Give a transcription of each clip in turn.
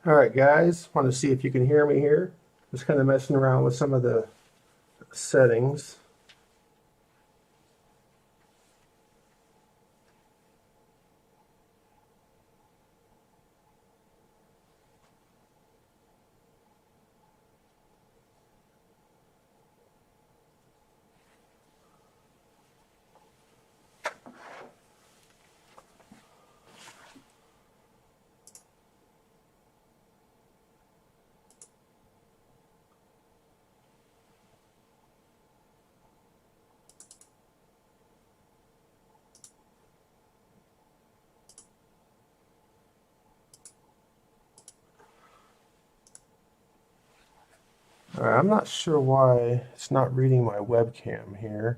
All right, guys, want to see if you can hear me here. Just kind of messing around with some of the settings. All right, I'm not sure why it's not reading my webcam here.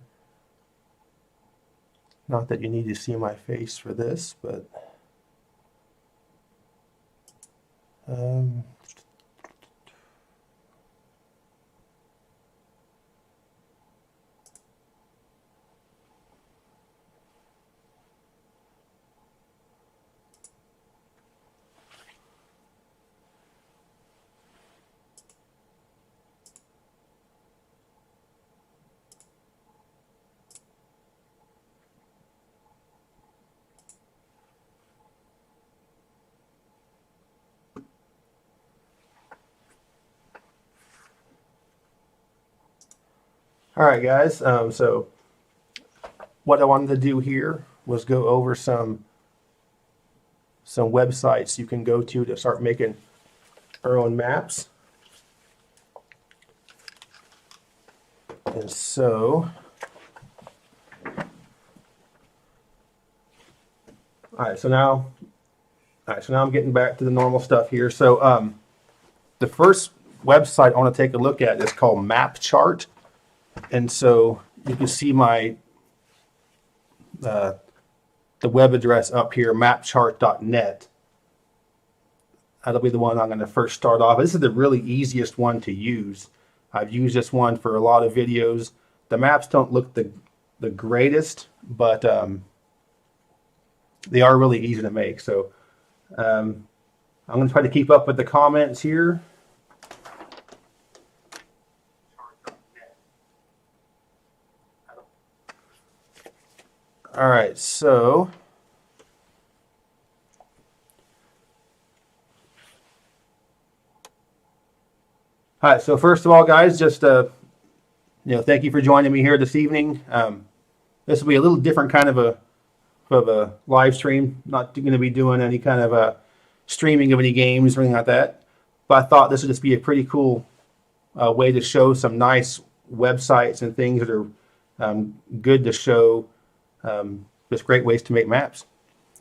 Not that you need to see my face for this, but um, all right, guys. So what I wanted to do here was go over some websites you can go to start making our own maps. And so, all right, so now I'm getting back to the normal stuff here. So, the first website I want to take a look at is called Mapchart. And so you can see my the web address up here, mapchart.net. That'll be the one I'm going to first start off. This is the really easiest one to use. I've used this one for a lot of videos. The maps don't look the greatest, but they are really easy to make. So I'm going to try to keep up with the comments here. All right, so so first of all, guys, just thank you for joining me here this evening. This will be a little different kind of a live stream. Not going to be doing any kind of a streaming of any games or anything like that. But I thought this would just be a pretty cool way to show some nice websites and things that are good to show. Just great ways to make maps.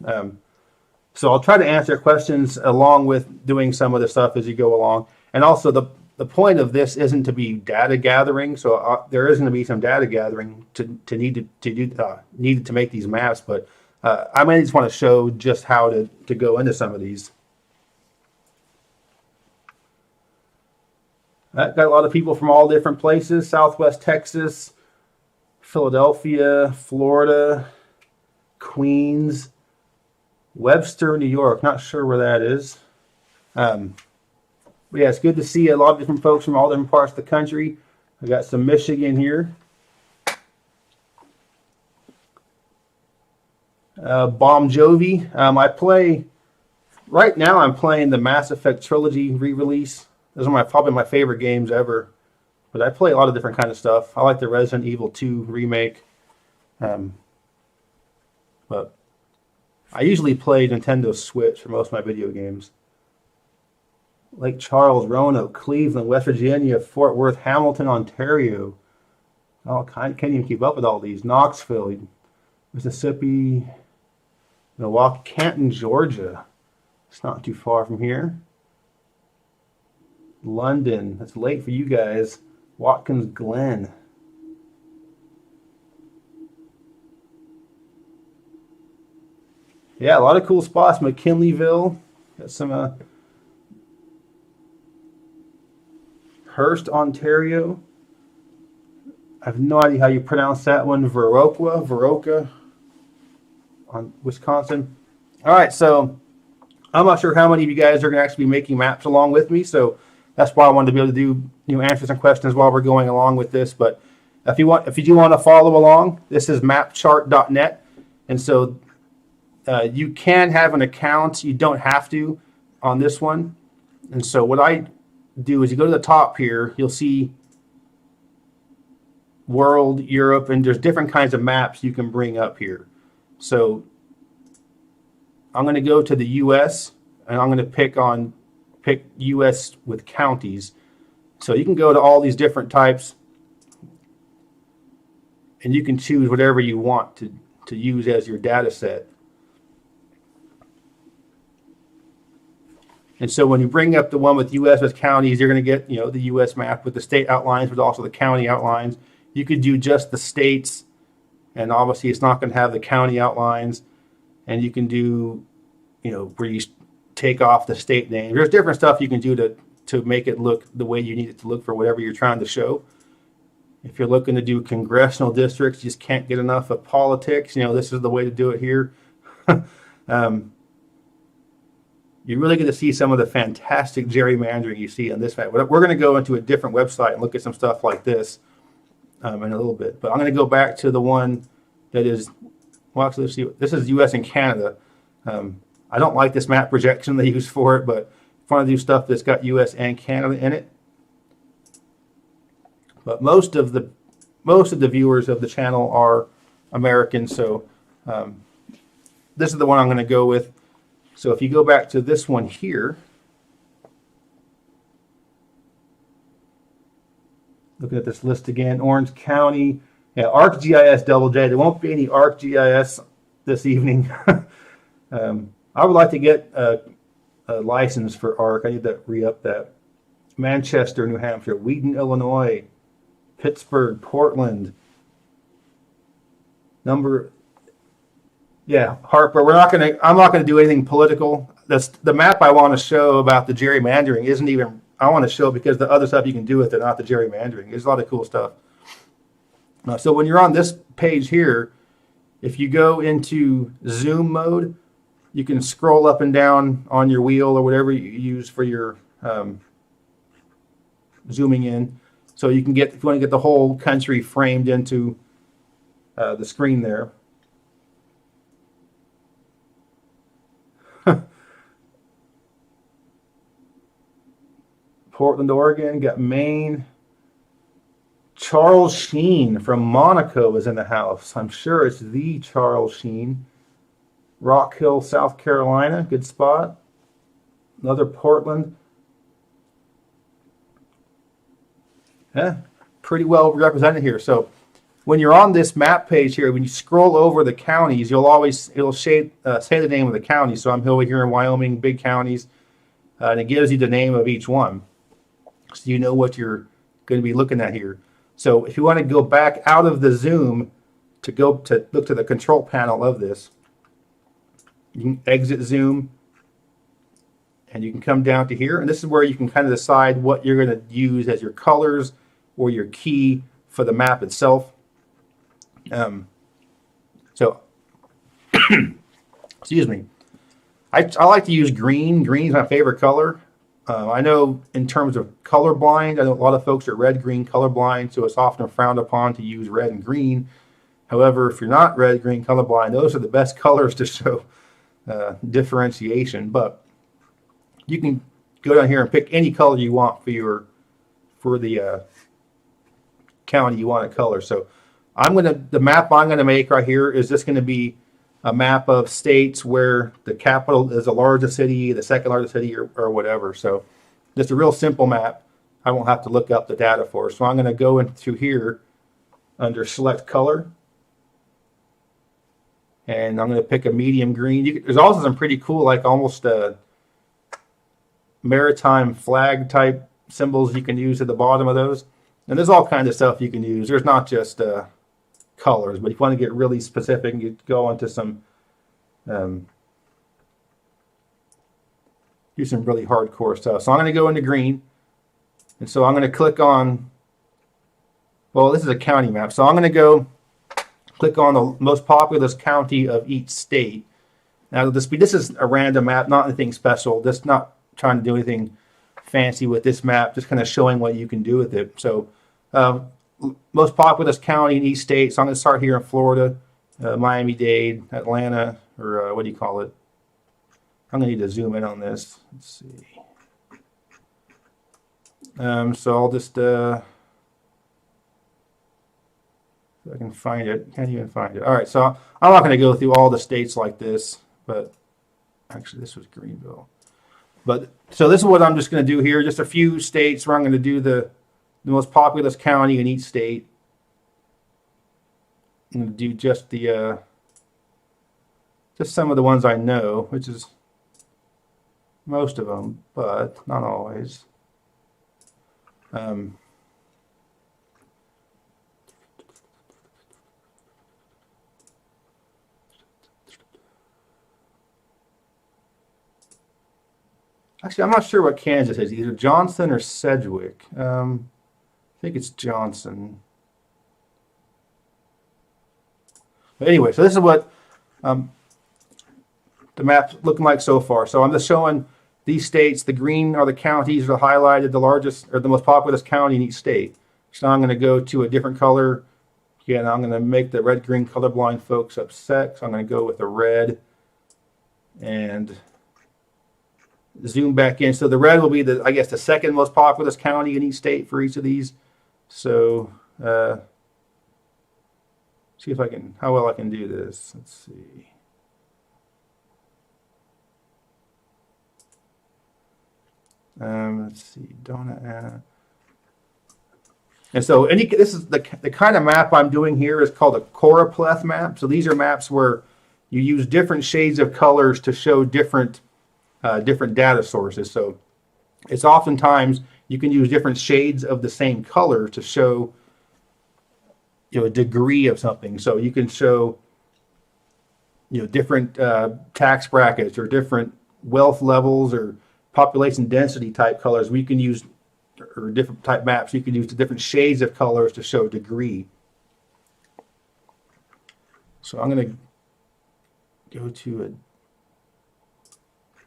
So I'll try to answer questions along with doing some of the stuff as you go along. And also the point of this isn't to be data gathering. So there is going to be some data gathering needed to make these maps. But I might just want to show just how to go into some of these. Got a lot of people from all different places: Southwest Texas, Philadelphia, Florida, Queens, Webster, New York. Not sure where that is. But yeah, it's good to see a lot of different folks from all different parts of the country. I got some Michigan here. Bon Jovi. Right now I'm playing the Mass Effect Trilogy re-release. Those are probably my favorite games ever. But I play a lot of different kind of stuff. I like the Resident Evil 2 remake. But I usually play Nintendo Switch for most of my video games. Lake Charles, Roanoke, Cleveland, West Virginia, Fort Worth, Hamilton, Ontario. Oh, I can't even keep up with all these. Knoxville, Mississippi, Milwaukee, Canton, Georgia. It's not too far from here. London, that's late for you guys. Watkins Glen. Yeah, a lot of cool spots. McKinleyville. Got some Hearst, Ontario. I have no idea how you pronounce that one. Viroqua, on Wisconsin. All right, so I'm not sure how many of you guys are going to actually be making maps along with me, so that's why I wanted to be able to do, answer some questions while we're going along with this. But if you do want to follow along, this is Mapchart.net, and so you can have an account. You don't have to on this one. And so what I do is you go to the top here, you'll see world, Europe, and there's different kinds of maps you can bring up here. So I'm going to go to the US, and I'm going to pick US with counties. So you can go to all these different types, and you can choose whatever you want to use as your data set. And so when you bring up the one with US with counties, you're going to get, the US map with the state outlines, but also the county outlines. You could do just the states, and obviously it's not going to have the county outlines. And you can do, where you take off the state name. There's different stuff you can do to make it look the way you need it to look for whatever you're trying to show. If you're looking to do congressional districts, you just can't get enough of politics. This is the way to do it here. You really get to see some of the fantastic gerrymandering you see on this map. We're going to go into a different website and look at some stuff like this in a little bit. But I'm going to go back to the one that is, well, actually, let's see. This is U.S. and Canada. I don't like this map projection they use for it, but if I want to do stuff that's got U.S. and Canada in it. But most of the viewers of the channel are American, so this is the one I'm going to go with. So if you go back to this one here, looking at this list again, Orange County, ArcGIS Double J. There won't be any ArcGIS this evening. I would like to get a license for Arc. I need to re-up that. Manchester, New Hampshire, Wheaton, Illinois, Pittsburgh, Portland. Harper. I'm not gonna do anything political. That's the map I want to show about the gerrymandering. Isn't even. I want to show because the other stuff you can do with it, not the gerrymandering. There's a lot of cool stuff. So when you're on this page here, if you go into zoom mode, you can scroll up and down on your wheel or whatever you use for your zooming in. So you can get, if you want to get the whole country framed into the screen there. Portland, Oregon, got Maine. Charles Sheen from Monaco is in the house. I'm sure it's the Charles Sheen. Rock Hill, South Carolina, good spot. Another Portland. Pretty well represented here. So when you're on this map page here, when you scroll over the counties, it'll say the name of the county. So I'm over here in Wyoming, big counties, and it gives you the name of each one. So you know what you're going to be looking at here. So if you want to go back out of the zoom to go to look to the control panel of this, you can exit zoom and you can come down to here. And this is where you can kind of decide what you're going to use as your colors or your key for the map itself. Excuse me. I like to use green. Green is my favorite color. I know in terms of colorblind, I know a lot of folks are red-green colorblind, so it's often frowned upon to use red and green. However, if you're not red-green colorblind, those are the best colors to show differentiation. But you can go down here and pick any color you want for the county you want to color. So the map I'm gonna make right here is just gonna be a map of states where the capital is the largest city, the second largest city, or whatever. So just a real simple map. I won't have to look up the data for. So I'm going to go into here under select color. And I'm going to pick a medium green. There's also some pretty cool, like almost maritime flag type symbols you can use at the bottom of those. And there's all kinds of stuff you can use. There's not just colors, but if you want to get really specific, you go into some do some really hardcore stuff. So I'm going to go into green, and so I'm going to click on, well, this is a county map, so I'm going to go click on the most populous county of each state, Now this is a random map, not anything special. Just not trying to do anything fancy with this map, just kind of showing what you can do with it. So most populous county in each state. So I'm going to start here in Florida, Miami-Dade, Atlanta, or what do you call it? I'm going to need to zoom in on this. Let's see. So I'll just, if I can find it, can't even find it. All right, so I'm not going to go through all the states like this, but actually this was Greenville. But so this is what I'm just going to do here, just a few states where I'm going to do the most populous county in each state. I'm going to do just the just some of the ones I know, which is most of them, but not always. Actually, I'm not sure what Kansas is, either Johnson or Sedgwick. I think it's Johnson. But anyway, so this is what the map's looking like so far. So I'm just showing these states. The green are the counties that are highlighted, the largest or the most populous county in each state. So now I'm going to go to a different color. Again, I'm going to make the red-green colorblind folks upset. So I'm going to go with a red and zoom back in. So the red will be the, I guess, the second most populous county in each state for each of these. So see if I can, how well I can do this. Let's see. Let's see, Donna Anna. And so this is the kind of map I'm doing here is called a Choropleth map. So these are maps where you use different shades of colors to show different data sources. So it's oftentimes you can use different shades of the same color to show a degree of something. So you can show different tax brackets or different wealth levels or population density type colors. We can use or different type maps. You can use the different shades of colors to show degree. So I'm going to go to a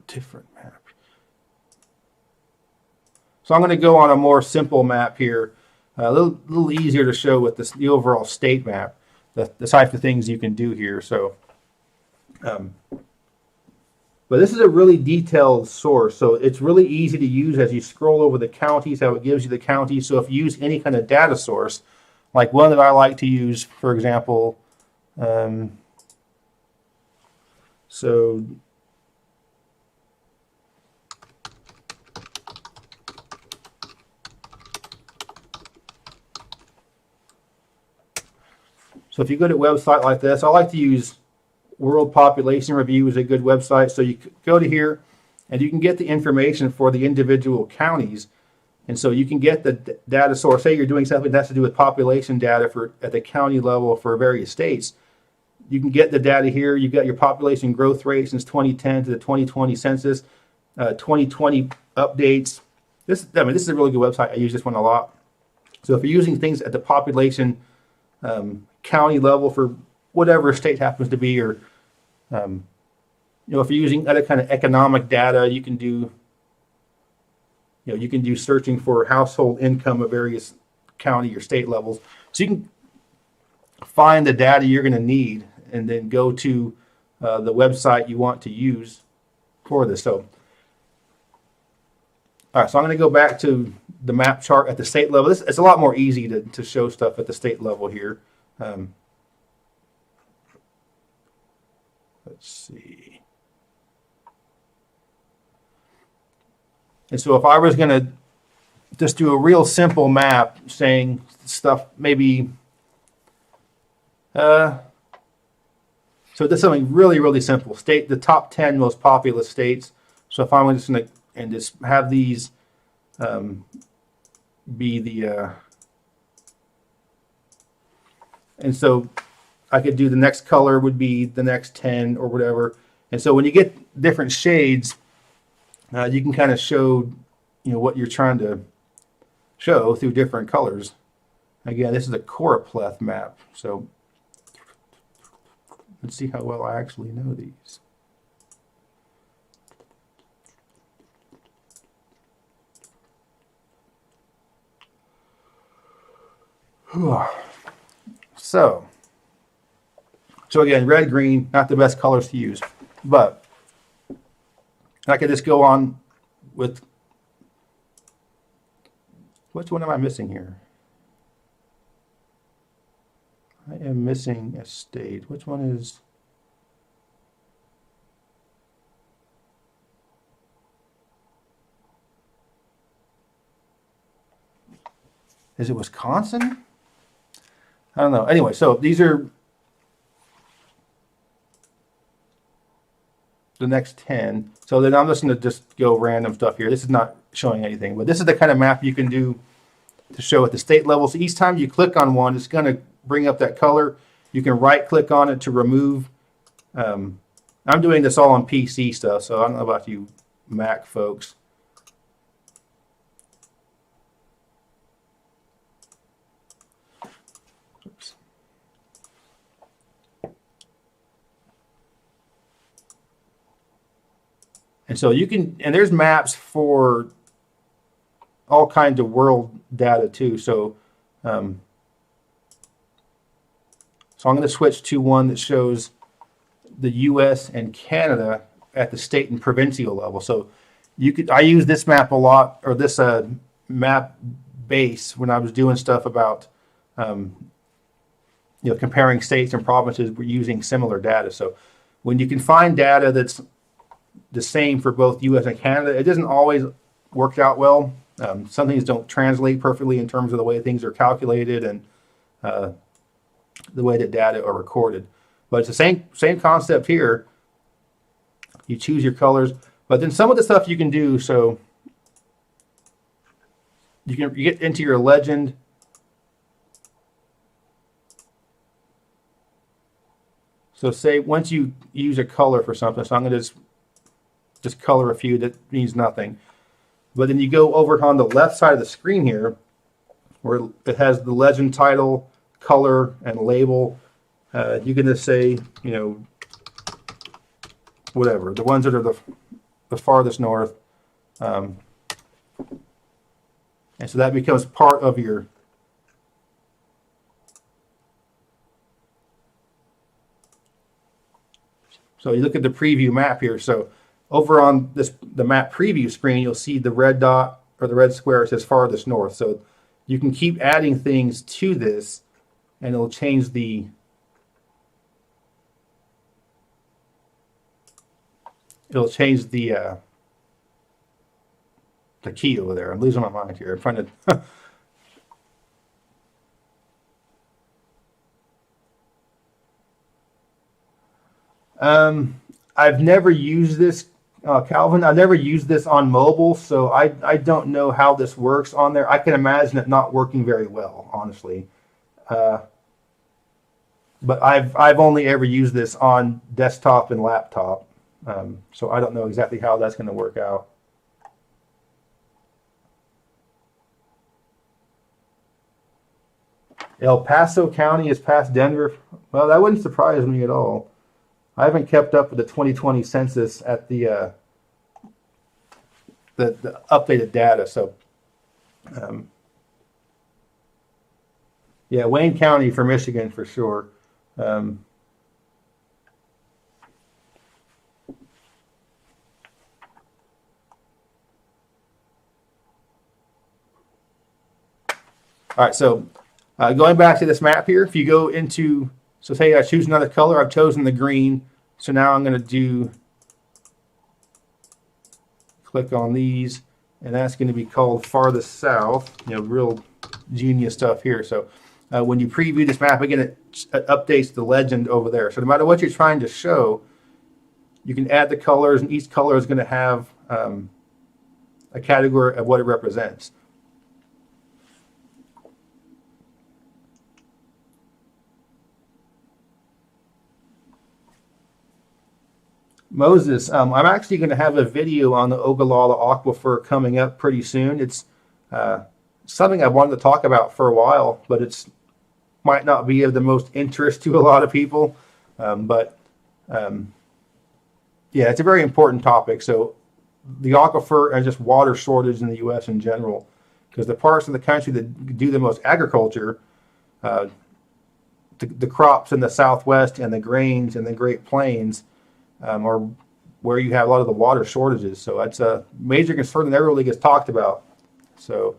different map. So I'm going to go on a more simple map here, a little easier to show with the overall state map, the type of things you can do here. So, but this is a really detailed source, so it's really easy to use as you scroll over the counties, how it gives you the counties. So if you use any kind of data source, like one that I like to use, for example, so if you go to a website like this, I like to use World Population Review is a good website. So you go to here and you can get the information for the individual counties. And so you can get the data source. Say you're doing something that has to do with population data at the county level for various states. You can get the data here. You've got your population growth rate since 2010 to the 2020 census, 2020 updates. This is a really good website. I use this one a lot. So if you're using things at the population county level for whatever state happens to be, or if you're using other kind of economic data, you can do searching for household income of various county or state levels. So you can find the data you're going to need and then go to the website you want to use for this. So, all right, so I'm going to go back to the map chart at the state level. It's a lot more easy to show stuff at the state level here. Let's see. And so if I was going to just do a real simple map saying stuff, maybe, so this is something really, really simple. The top 10 most populous states. So if I'm just going to, just have these be the, and so I could do the next color would be the next 10 or whatever. And so when you get different shades, you can kind of show, what you're trying to show through different colors. Again, this is a Choropleth map. So let's see how well I actually know these. So again, red, green, not the best colors to use, but I could just go on with, which one am I missing here? I am missing a state. Which one is? Is it Wisconsin? I don't know. Anyway, so these are the next 10. So then I'm just going to just go random stuff here. This is not showing anything, but this is the kind of map you can do to show at the state level. So each time you click on one, it's going to bring up that color. You can right click on it to remove. I'm doing this all on PC stuff, so I don't know about you Mac folks. Oops. And so you can, and there's maps for all kinds of world data too. So, so I'm going to switch to one that shows the U.S. and Canada at the state and provincial level. So you could, I use this map a lot, or this map base when I was doing stuff about, comparing states and provinces. We're using similar data. So when you can find data that's the same for both U.S. and Canada, it doesn't always work out well. Some things don't translate perfectly in terms of the way things are calculated and the way that data are recorded. But it's the same concept here. You choose your colors, but then some of the stuff you can do, so you get into your legend. So say once you use a color for something, so I'm going to just color a few that means nothing. But then you go over on the left side of the screen here, where it has the legend title, color, and label. You can just say, whatever, the ones that are the farthest north. And so that becomes part of your, so you look at the preview map here. So over on the map preview screen, you'll see the red dot or the red square says farthest north. So you can keep adding things to this, and it'll change the key over there. I'm losing my mind here. I'm trying to. I've never used this, Calvin. I've never used this on mobile, so I don't know how this works on there. I can imagine it not working very well, honestly. But I've only ever used this on desktop and laptop, so I don't know exactly how that's going to work out. El Paso County is past Denver. Well, that wouldn't surprise me at all. I haven't kept up with the 2020 census at the updated data. So, yeah, Wayne County for Michigan for sure. All right, so going back to this map here, if you go into, so say I choose another color, I've chosen the green, so now I'm going to click on these, and that's going to be called farthest south, real genius stuff here. So when you preview this map, again, it updates the legend over there. So no matter what you're trying to show, you can add the colors, and each color is going to have a category of what it represents. Moses, I'm actually going to have a video on the Ogallala Aquifer coming up pretty soon. It's something I wanted to talk about for a while, but it's might not be of the most interest to a lot of people. Yeah, it's a very important topic. So the aquifer and just water shortage in the U.S. in general, because the parts of the country that do the most agriculture uh, the crops in the Southwest and the grains in the Great Plains are where you have a lot of the water shortages. So that's a major concern that never really gets talked about. So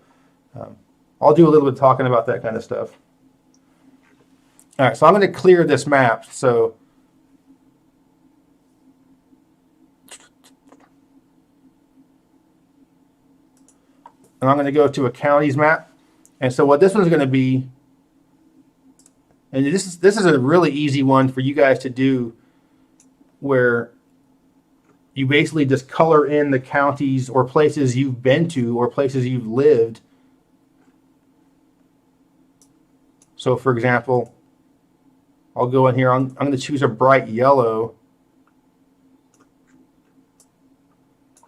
I'll do a little bit of talking about that kind of stuff. All right, so I'm going to clear this map. So and I'm going to go to a counties map. And so what this one's going to be, and this is a really easy one for you guys to do, where you basically just color in the counties or places you've been to or places you've lived. So for example, I'll go in here, I'm going to choose a bright yellow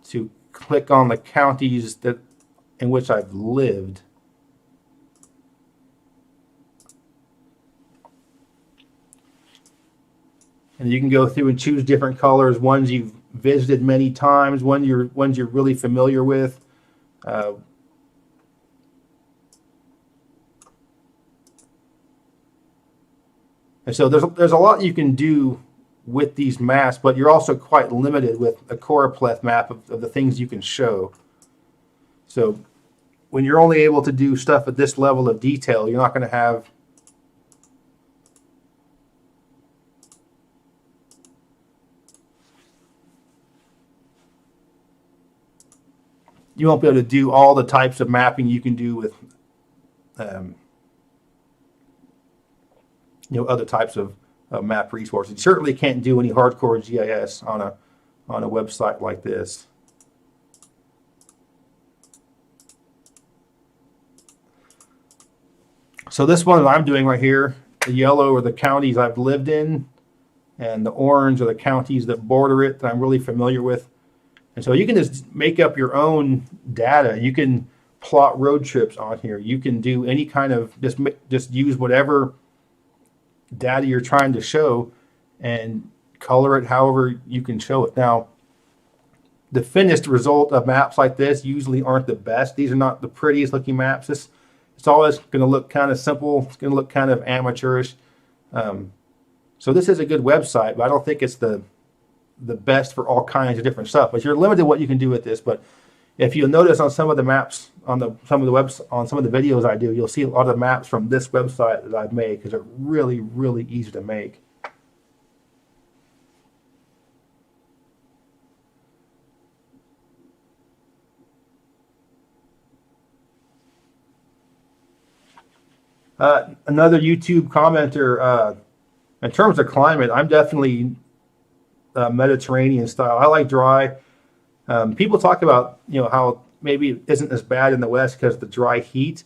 to click on the counties that in which I've lived. And you can go through and choose different colors, ones you've visited many times, ones you're really familiar with. And so there's a lot you can do with these maps, but you're also quite limited with a Choropleth map of the things you can show. So when you're only able to do stuff at this level of detail, you're not going to have you won't be able to do all the types of mapping you can do with other types of map resources. You certainly can't do any hardcore GIS on a website like this. So this one that I'm doing right here, the yellow are the counties I've lived in, and the orange are the counties that border it that I'm really familiar with. And so you can just make up your own data. You can plot road trips on here. You can do any kind of, just use whatever data you're trying to show and color it however you can show it. Now, the finished result of maps like this usually aren't the best. These are not the prettiest looking maps. It's always going to look kind of simple. It's going to look kind of amateurish. So this is a good website, but I don't think it's the best for all kinds of different stuff. But you're limited what you can do with this. But if you'll notice on some of the maps, on some of the videos I do, you'll see a lot of maps from this website that I've made because they're really, really easy to make. Another YouTube commenter, in terms of climate, I'm definitely Mediterranean style. I like dry. People talk about how maybe it isn't as bad in the West because of the dry heat.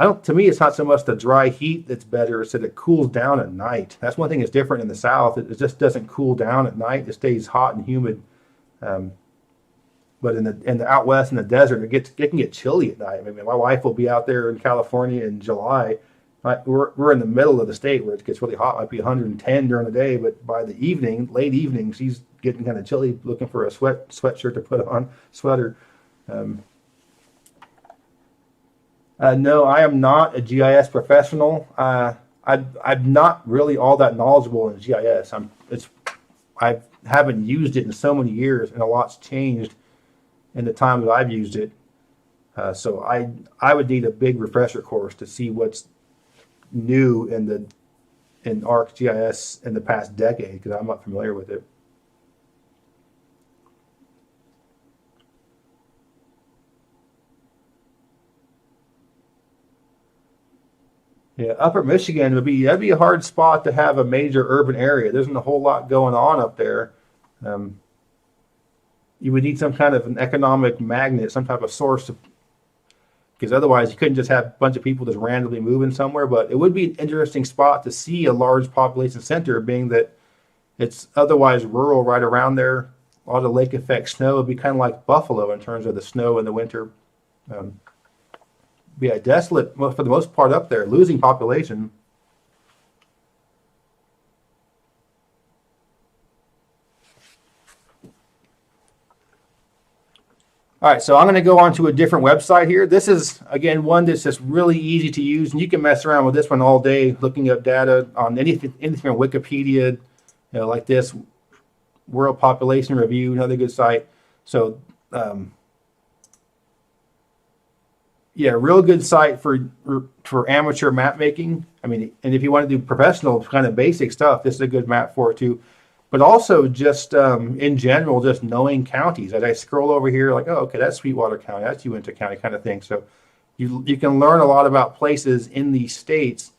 To me, it's not so much the dry heat that's better, it's that it cools down at night. That's one thing that's different in the South. It just doesn't cool down at night. It stays hot and humid. But in the out west in the desert, it can get chilly at night. I mean, my wife will be out there in California in July. We're in the middle of the state where it gets really hot. It might be 110 during the day, but by the evening, late evening, she's getting kind of chilly, looking for a sweatshirt to put on, sweater. No, I am not a GIS professional. I'm not really all that knowledgeable in GIS. I haven't used it in so many years, and a lot's changed in the time that I've used it. So I would need a big refresher course to see what's new in ArcGIS in the past decade, because I'm not familiar with it. Yeah, Upper Michigan that'd be a hard spot to have a major urban area. There isn't a whole lot going on up there. You would need some kind of an economic magnet, some type of source, because otherwise you couldn't just have a bunch of people just randomly moving somewhere. But it would be an interesting spot to see a large population center, being that it's otherwise rural right around there. A lot of lake effect snow would be kind of like Buffalo in terms of the snow in the winter. Be desolate for the most part up there, losing population. All right, so I'm going to go on to a different website here. This is, again, one that's just really easy to use, and you can mess around with this one all day, looking up data on anything on Wikipedia, like this, World Population Review, another good site. So, yeah, real good site for amateur map making. I mean, and if you want to do professional kind of basic stuff, this is a good map for it too. But also just in general, just knowing counties. As I scroll over here, like, oh, okay, that's Sweetwater County, that's Uinta County kind of thing. So you can learn a lot about places in these states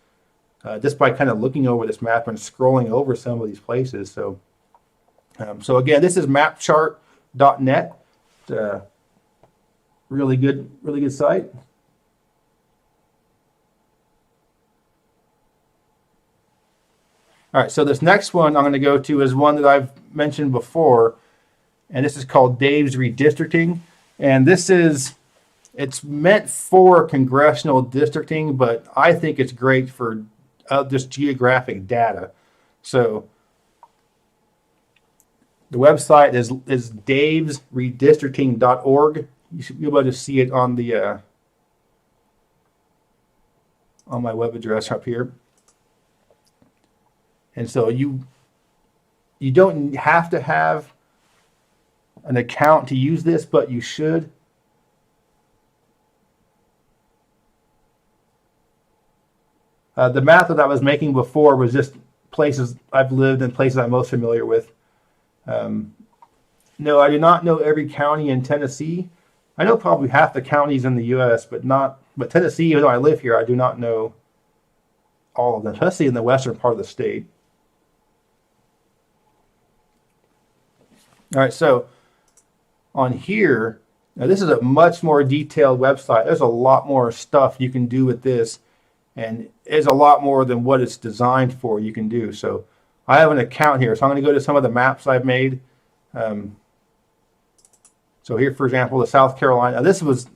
just by kind of looking over this map and scrolling over some of these places. So, so again, this is Mapchart.net. Really good site. All right, so this next one I'm going to go to is one that I've mentioned before, and this is called Dave's Redistricting. And it's meant for congressional districting, but I think it's great for just geographic data. So the website is davesredistricting.org. You should be able to see it on the on my web address up here. And so you don't have to have an account to use this, but you should. The map that I was making before was just places I've lived and places I'm most familiar with. No, I do not know every county in Tennessee. I know probably half the counties in the U.S., but Tennessee, even though I live here, I do not know all of them, especially in the western part of the state. All right, so on here, now this is a much more detailed website. There's a lot more stuff you can do with this, and it's a lot more than what it's designed for you can do. So I have an account here, so I'm going to go to some of the maps I've made. So here, for example, the South Carolina. Now, this was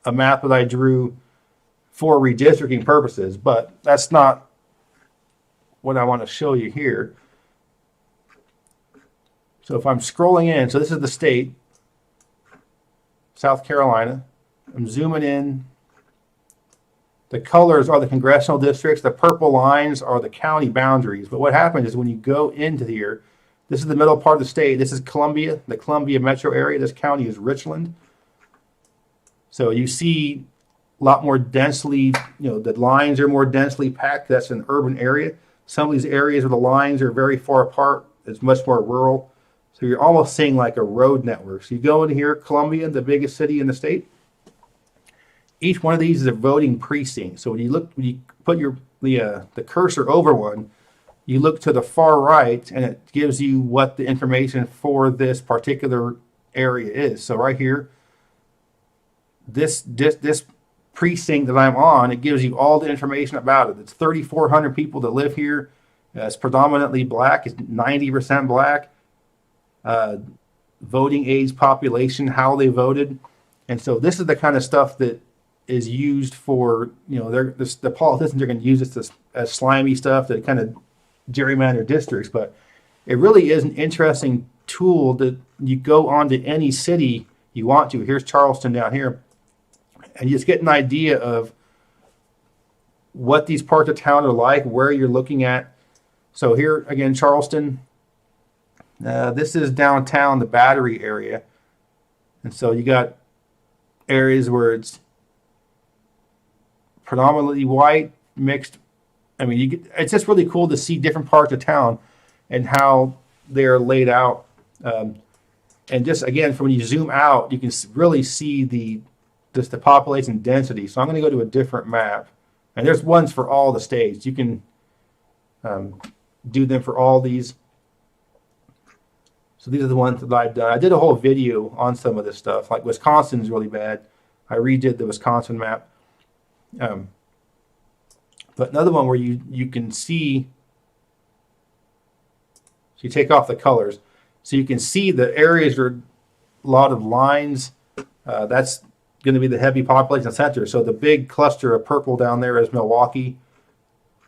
a map that I drew for redistricting purposes, but that's not what I want to show you here. So if I'm scrolling in, so this is the state, South Carolina. I'm zooming in. The colors are the congressional districts. The purple lines are the county boundaries. But what happens is when you go into here, this is the middle part of the state. This is Columbia, the Columbia metro area. This county is Richland. So you see a lot more densely, the lines are more densely packed. That's an urban area. Some of these areas where the lines are very far apart, it's much more rural. So you're almost seeing like a road network. So you go in here, Columbia, the biggest city in the state. Each one of these is a voting precinct. So when you put the cursor over one, you look to the far right, and it gives you what the information for this particular area is. So right here, this precinct that I'm on, it gives you all the information about it. It's 3,400 people that live here. It's predominantly black. It's 90% black. Voting age, population, how they voted. And so this is the kind of stuff that is used for, the politicians are going to use this as slimy stuff that kind of gerrymander districts. But it really is an interesting tool that you go onto any city you want to. Here's Charleston down here. And you just get an idea of what these parts of town are like, where you're looking at. So here, again, Charleston. This is downtown, the Battery area. And so you got areas where it's predominantly white, mixed. I mean, it's just really cool to see different parts of town and how they're laid out. And just, again, from when you zoom out, you can really see the population density. So I'm going to go to a different map. And there's ones for all the states. You can do them for all these. So these are the ones that I've done. I did a whole video on some of this stuff. Like Wisconsin's really bad. I redid the Wisconsin map. But another one where you can see, so you take off the colors. So you can see the areas are a lot of lines. That's going to be the heavy population center. So the big cluster of purple down there is Milwaukee.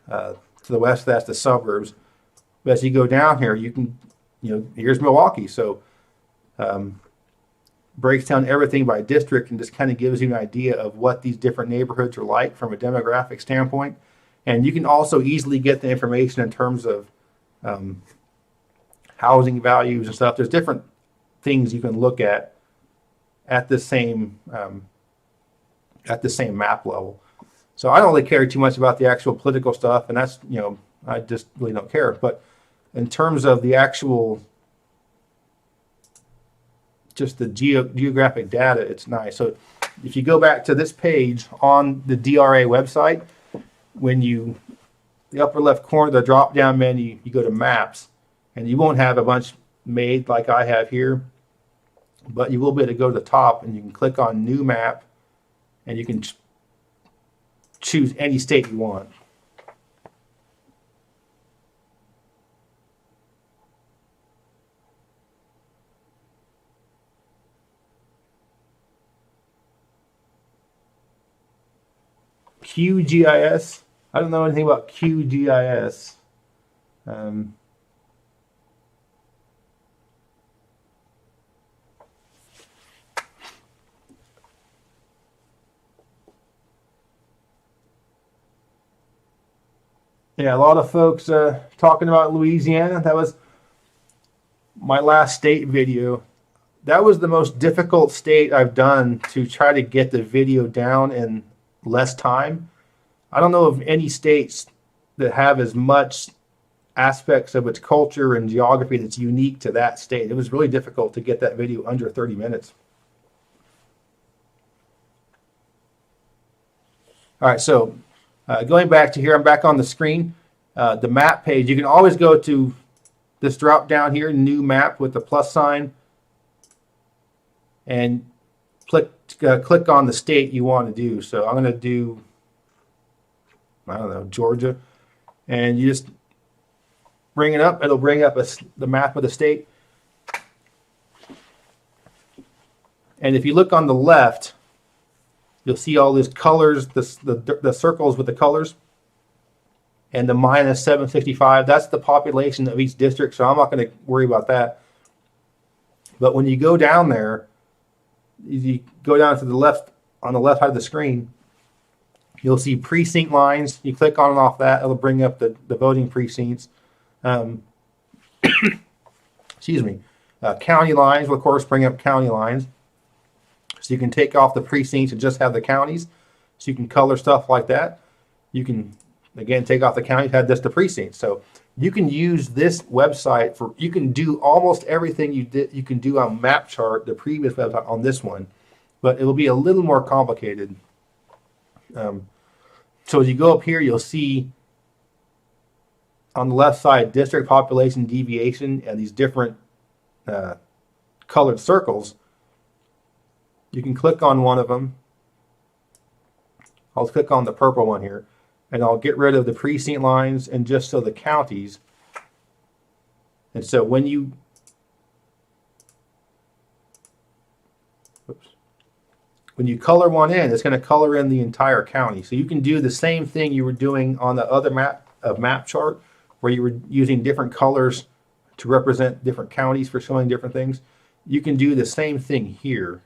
To the west, that's the suburbs. But as you go down here, you can, here's Milwaukee. So breaks down everything by district and just kind of gives you an idea of what these different neighborhoods are like from a demographic standpoint. And you can also easily get the information in terms of housing values and stuff. There's different things you can look at the same map level. So I don't really care too much about the actual political stuff, and that's, I just really don't care. But in terms of the actual, just the geographic data, it's nice. So if you go back to this page on the DRA website, when the upper left corner, the drop down menu, you go to maps, and you won't have a bunch made like I have here, but you will be able to go to the top and you can click on new map, and you can choose any state you want. QGIS. I don't know anything about QGIS. Yeah, a lot of folks talking about Louisiana. That was my last state video. That was the most difficult state I've done to try to get the video down in less time. I don't know of any states that have as much aspects of its culture and geography that's unique to that state. It was really difficult to get that video under 30 minutes. All right, so going back to here, I'm back on the screen. The map page, you can always go to this drop down here, new map with the plus sign, and click on the state you want to do. So I'm going to do, I don't know, Georgia, and you just bring it up. It'll bring up the map of the state. And if you look on the left, you'll see all these colors, the circles with the colors, and the minus 765. That's the population of each district, so I'm not going to worry about that. But when you go down there, you go down to the left, on the left side of the screen, you'll see precinct lines. You click on and off that, it'll bring up the voting precincts. Excuse me. County lines will, of course, bring up county lines. So you can take off the precincts and just have the counties. So you can color stuff like that. You can, again, take off the counties, have just the precincts. So you can use this website for, you can do almost everything you can do on Mapchart, the previous website, on this one. But it will be a little more complicated. So as you go up here, you'll see on the left side, district population deviation and these different colored circles. You can click on one of them. I'll click on the purple one here, and I'll get rid of the precinct lines and just so the counties. And so when you color one in, it's going to color in the entire county. So you can do the same thing you were doing on the other map of Mapchart, where you were using different colors to represent different counties for showing different things. You can do the same thing here.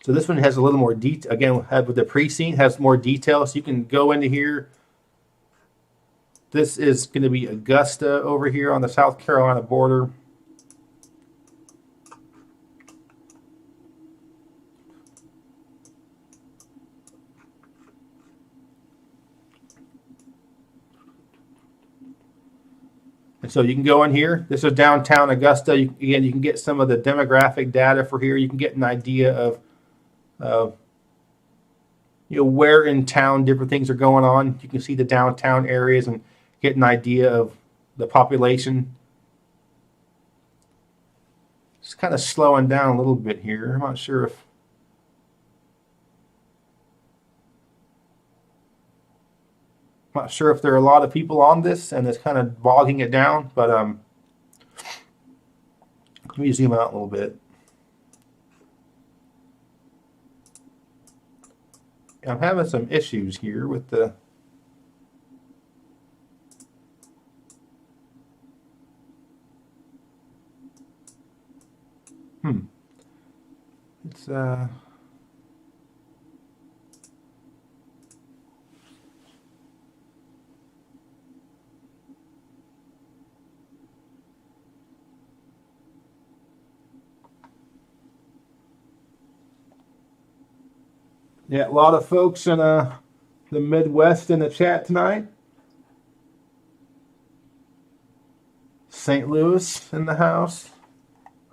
So this one has a little more detail. Again, with the precinct, has more detail. So you can go into here. This is going to be Augusta over here on the South Carolina border. And so you can go in here. This is downtown Augusta. Again, you can get some of the demographic data for here. You can get an idea of where in town different things are going on. You can see the downtown areas and get an idea of the population. It's kind of slowing down a little bit here. I'm not sure if there are a lot of people on this and it's kind of bogging it down, but let me zoom out a little bit. I'm having some issues here with the It's yeah, a lot of folks in the Midwest in the chat tonight. St. Louis in the house.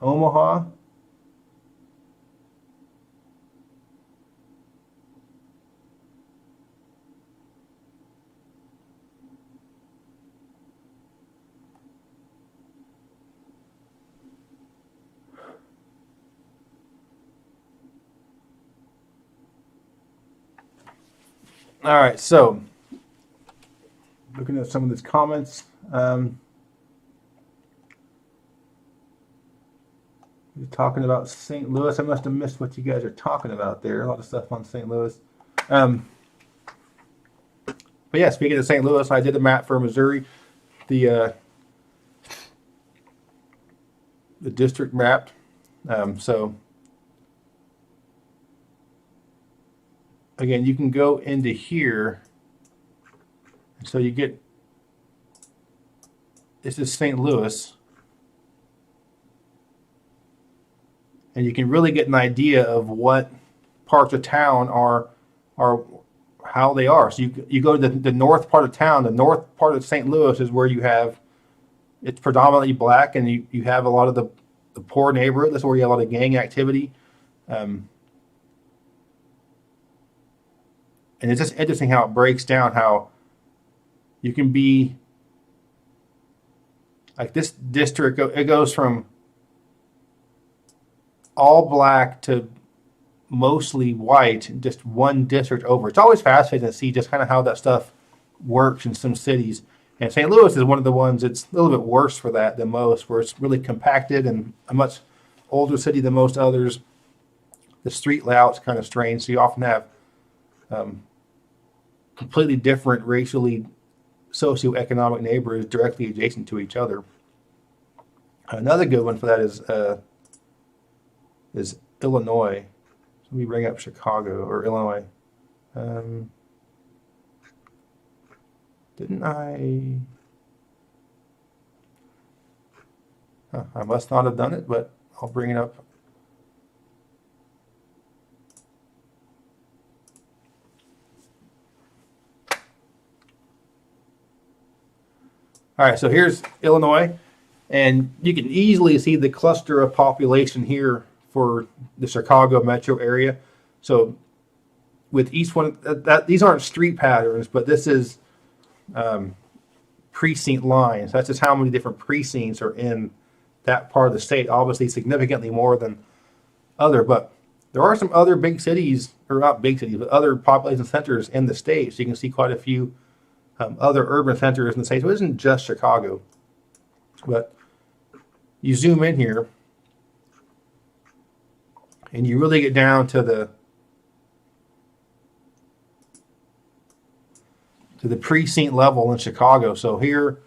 Omaha. All right, so looking at some of these comments. You're talking about St. Louis. I must have missed what you guys are talking about there. A lot of stuff on St. Louis. But yeah, speaking of St. Louis, I did a map for Missouri. The district map. So again, you can go into here. So you get, this is St. Louis. And you can really get an idea of what parts of town are how they are. So you go to the north part of town. The north part of St. Louis is where you have, it's predominantly black, and you have a lot of the poor neighborhood. That's where you have a lot of gang activity. And it's just interesting how it breaks down, how you can be, like this district, it goes from all black to mostly white, just one district over. It's always fascinating to see just kind of how that stuff works in some cities. And St. Louis is one of the ones that's a little bit worse for that than most, where it's really compacted and a much older city than most others. The street layout's kind of strange, so you often have completely different racially socioeconomic neighborhoods directly adjacent to each other. Another good one for that is Illinois. Let me bring up Chicago or Illinois. Didn't I? I must not have done it, but I'll bring it up. All right, so here's Illinois, and you can easily see the cluster of population here for the Chicago metro area. So with each one, these aren't street patterns, but this is precinct lines. That's just how many different precincts are in that part of the state. Obviously significantly more than other, but there are some other big cities, or not big cities, but other population centers in the state. So you can see quite a few other urban centers in the state. So it isn't just Chicago, but you zoom in here and you really get down to the precinct level in Chicago. So here,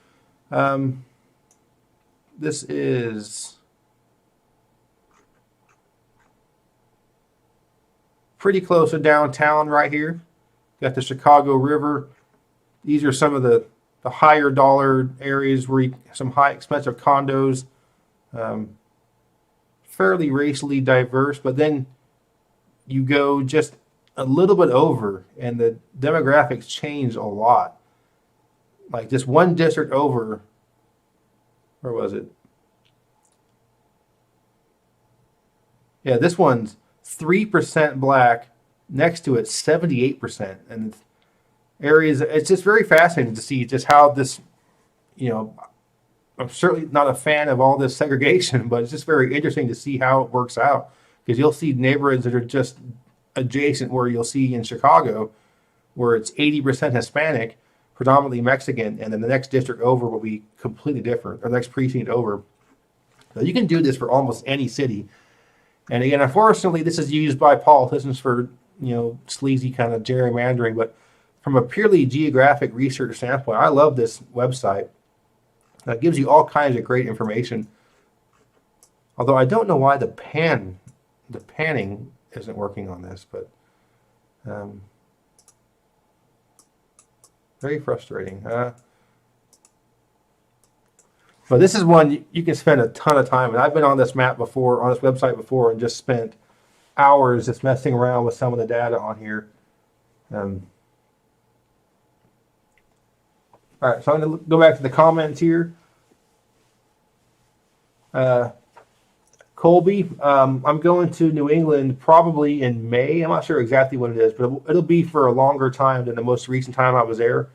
this is pretty close to downtown right here. Got the Chicago River. These are some of the higher dollar areas where some high expensive condos, fairly racially diverse, but then you go just a little bit over and the demographics change a lot. Like just one district over, where was it? Yeah, this one's 3% black, next to it 78%. And areas, it's just very fascinating to see just how this, I'm certainly not a fan of all this segregation, but it's just very interesting to see how it works out, because you'll see neighborhoods that are just adjacent where you'll see in Chicago where it's 80% Hispanic, predominantly Mexican, and then the next district over will be completely different, or the next precinct over. So you can do this for almost any city. And again, unfortunately, this is used by politicians for, sleazy kind of gerrymandering, but from a purely geographic research standpoint, I love this website. It gives you all kinds of great information Although I don't know why the panning isn't working on this, but very frustrating. But this is one you can spend a ton of time. And I've been on this map before, on this website before, and just spent hours just messing around with some of the data on here. All right, so I'm going to go back to the comments here. Colby, I'm going to New England probably in May. I'm not sure exactly when it is, but it'll be for a longer time than the most recent time I was there.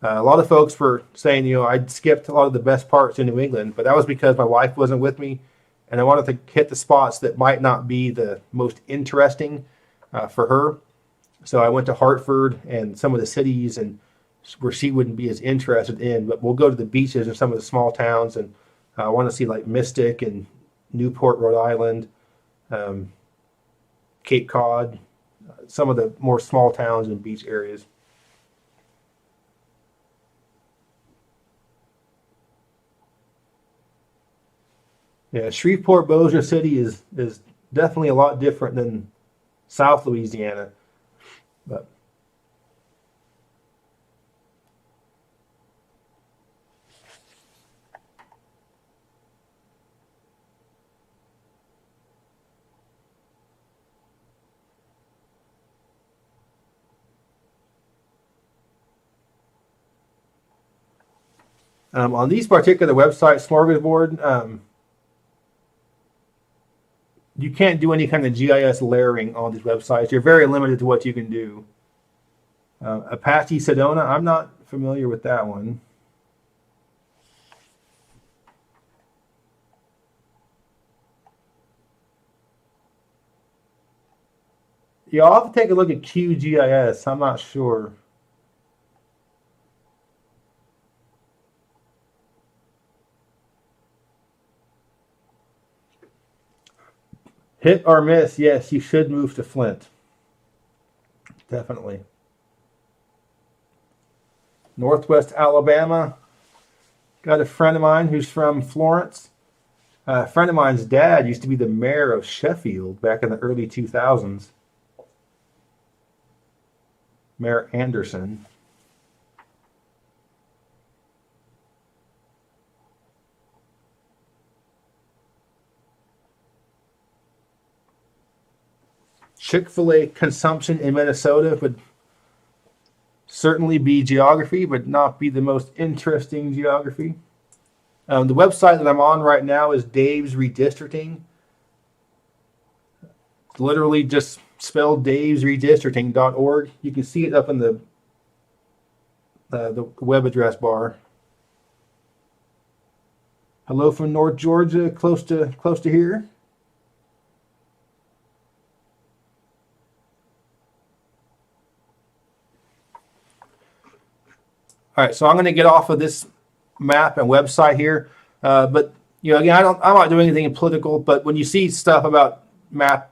A lot of folks were saying, I'd skipped a lot of the best parts in New England, but that was because my wife wasn't with me, and I wanted to hit the spots that might not be the most interesting for her. So I went to Hartford and some of the cities and where she wouldn't be as interested in, but we'll go to the beaches and some of the small towns, and I want to see like Mystic and Newport, Rhode Island, Cape Cod, some of the more small towns and beach areas. Yeah, Shreveport, Bossier City is definitely a lot different than South Louisiana, but on these particular websites, Smorgasbord, you can't do any kind of GIS layering on these websites. You're very limited to what you can do. Apache Sedona, I'm not familiar with that one. Yeah, I'll have to take a look at QGIS. I'm not sure. Hit or miss, yes, you should move to Flint. Definitely. Northwest Alabama. Got a friend of mine who's from Florence. A friend of mine's dad used to be the mayor of Sheffield back in the early 2000s. Mayor Anderson. Chick-fil-A consumption in Minnesota would certainly be geography, but not be the most interesting geography. The website that I'm on right now is Dave's Redistricting. It's literally just spelled davesredistricting.org. You can see it up in the web address bar. Hello from North Georgia, close to here. All right, so I'm going to get off of this map and website here, but again, I'm not doing anything political. But when you see stuff about map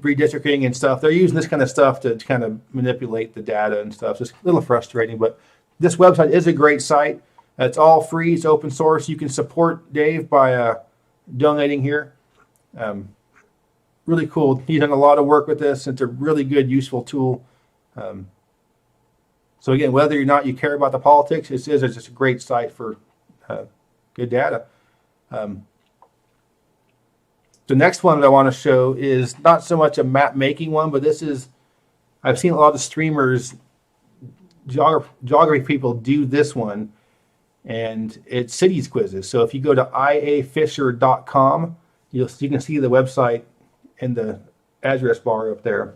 redistricting and stuff, they're using this kind of stuff to kind of manipulate the data and stuff. So it's a little frustrating, but this website is a great site. It's all free. It's open source. You can support Dave by donating here. Really cool. He's done a lot of work with this. It's a really good, useful tool. So again, whether or not you care about the politics, it's just a great site for good data. The next one that I want to show is not so much a map making one, but I've seen a lot of streamers, geography people do this one, and it's cities quizzes. So if you go to iafisher.com, you can see the website in the address bar up there.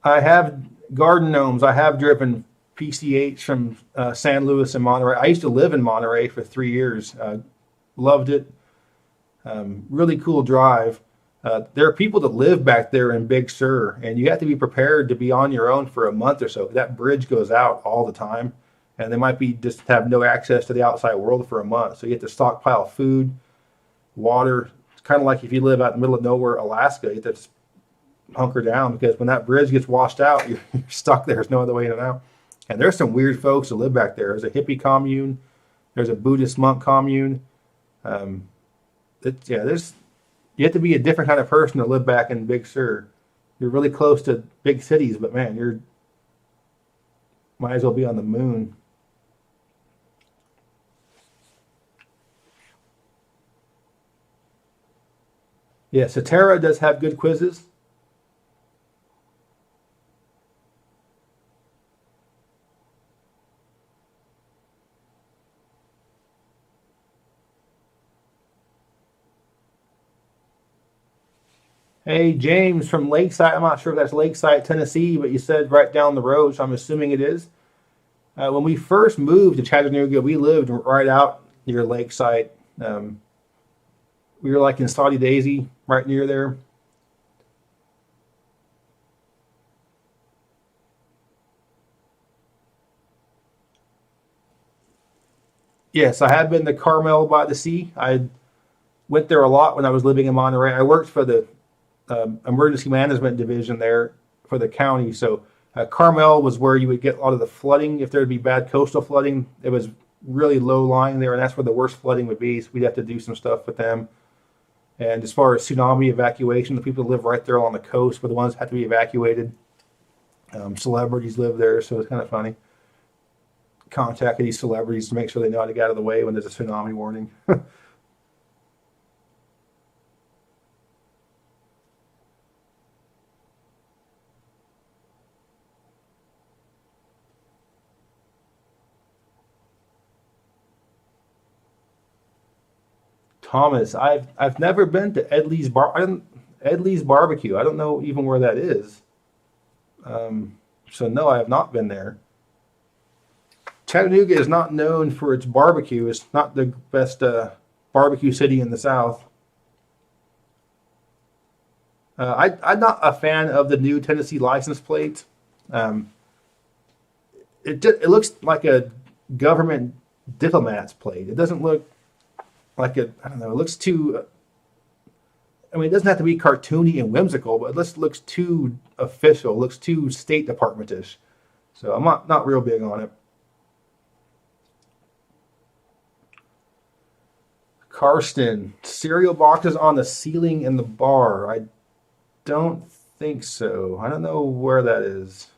I have garden gnomes. I have driven PCH from San Luis and Monterey. I used to live in Monterey for 3 years. Loved it. Really cool drive. There are people that live back there in Big Sur, and you have to be prepared to be on your own for a month or so. That bridge goes out all the time, and they might be just have no access to the outside world for a month. So you have to stockpile food, water. It's kind of like if you live out in the middle of nowhere, Alaska. You have to hunker down, because when that bridge gets washed out, you're stuck there. There's no other way in and out. And there's some weird folks that live back there. There's a hippie commune. There's a Buddhist monk commune. There's you have to be a different kind of person to live back in Big Sur. You're really close to big cities, but man, you're might as well be on the moon. Yeah, Satara does have good quizzes. Hey, James from Lakeside. I'm not sure if that's Lakeside, Tennessee, but you said right down the road, so I'm assuming it is. When we first moved to Chattanooga, we lived right out near Lakeside. We were like in Saudi Daisy, right near there. Yes, I have been to Carmel by the Sea. I went there a lot when I was living in Monterey. I worked for the emergency management division there for the county. So Carmel was where you would get a lot of the flooding. If there'd be bad coastal flooding, it was really low lying there, and that's where the worst flooding would be. So we'd have to do some stuff with them. And as far as tsunami evacuation, the people that live right there along the coast were the ones that had to be evacuated. Celebrities live there, so it's kind of funny. Contacted these celebrities to make sure they know how to get out of the way when there's a tsunami warning. Thomas, I've never been to Edley's Barbecue. I don't know even where that is. So no, I have not been there. Chattanooga is not known for its barbecue. It's not the best barbecue city in the South. I'm not a fan of the new Tennessee license plate. Um, it looks like a government diplomat's plate. It doesn't look like I don't know. It looks too. I mean, it doesn't have to be cartoony and whimsical, but it just looks too official. It looks too State Department-ish. So I'm not real big on it. Karsten, cereal boxes on the ceiling in the bar. I don't think so. I don't know where that is.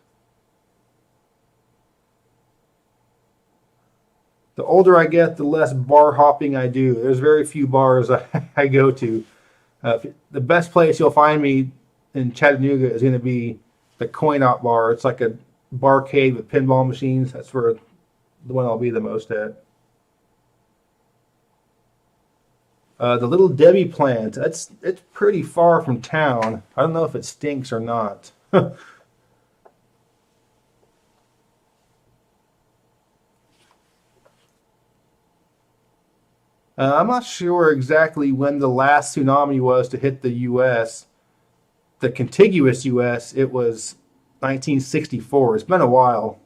The older I get, the less bar hopping I do. There's very few bars I go to. The best place you'll find me in Chattanooga is going to be the Coin Op Bar. It's like a barcade with pinball machines. That's where the one I'll be the most at. The Little Debbie plant. It's pretty far from town. I don't know if it stinks or not. I'm not sure exactly when the last tsunami was to hit the U.S. The contiguous U.S. It was 1964. It's been a while.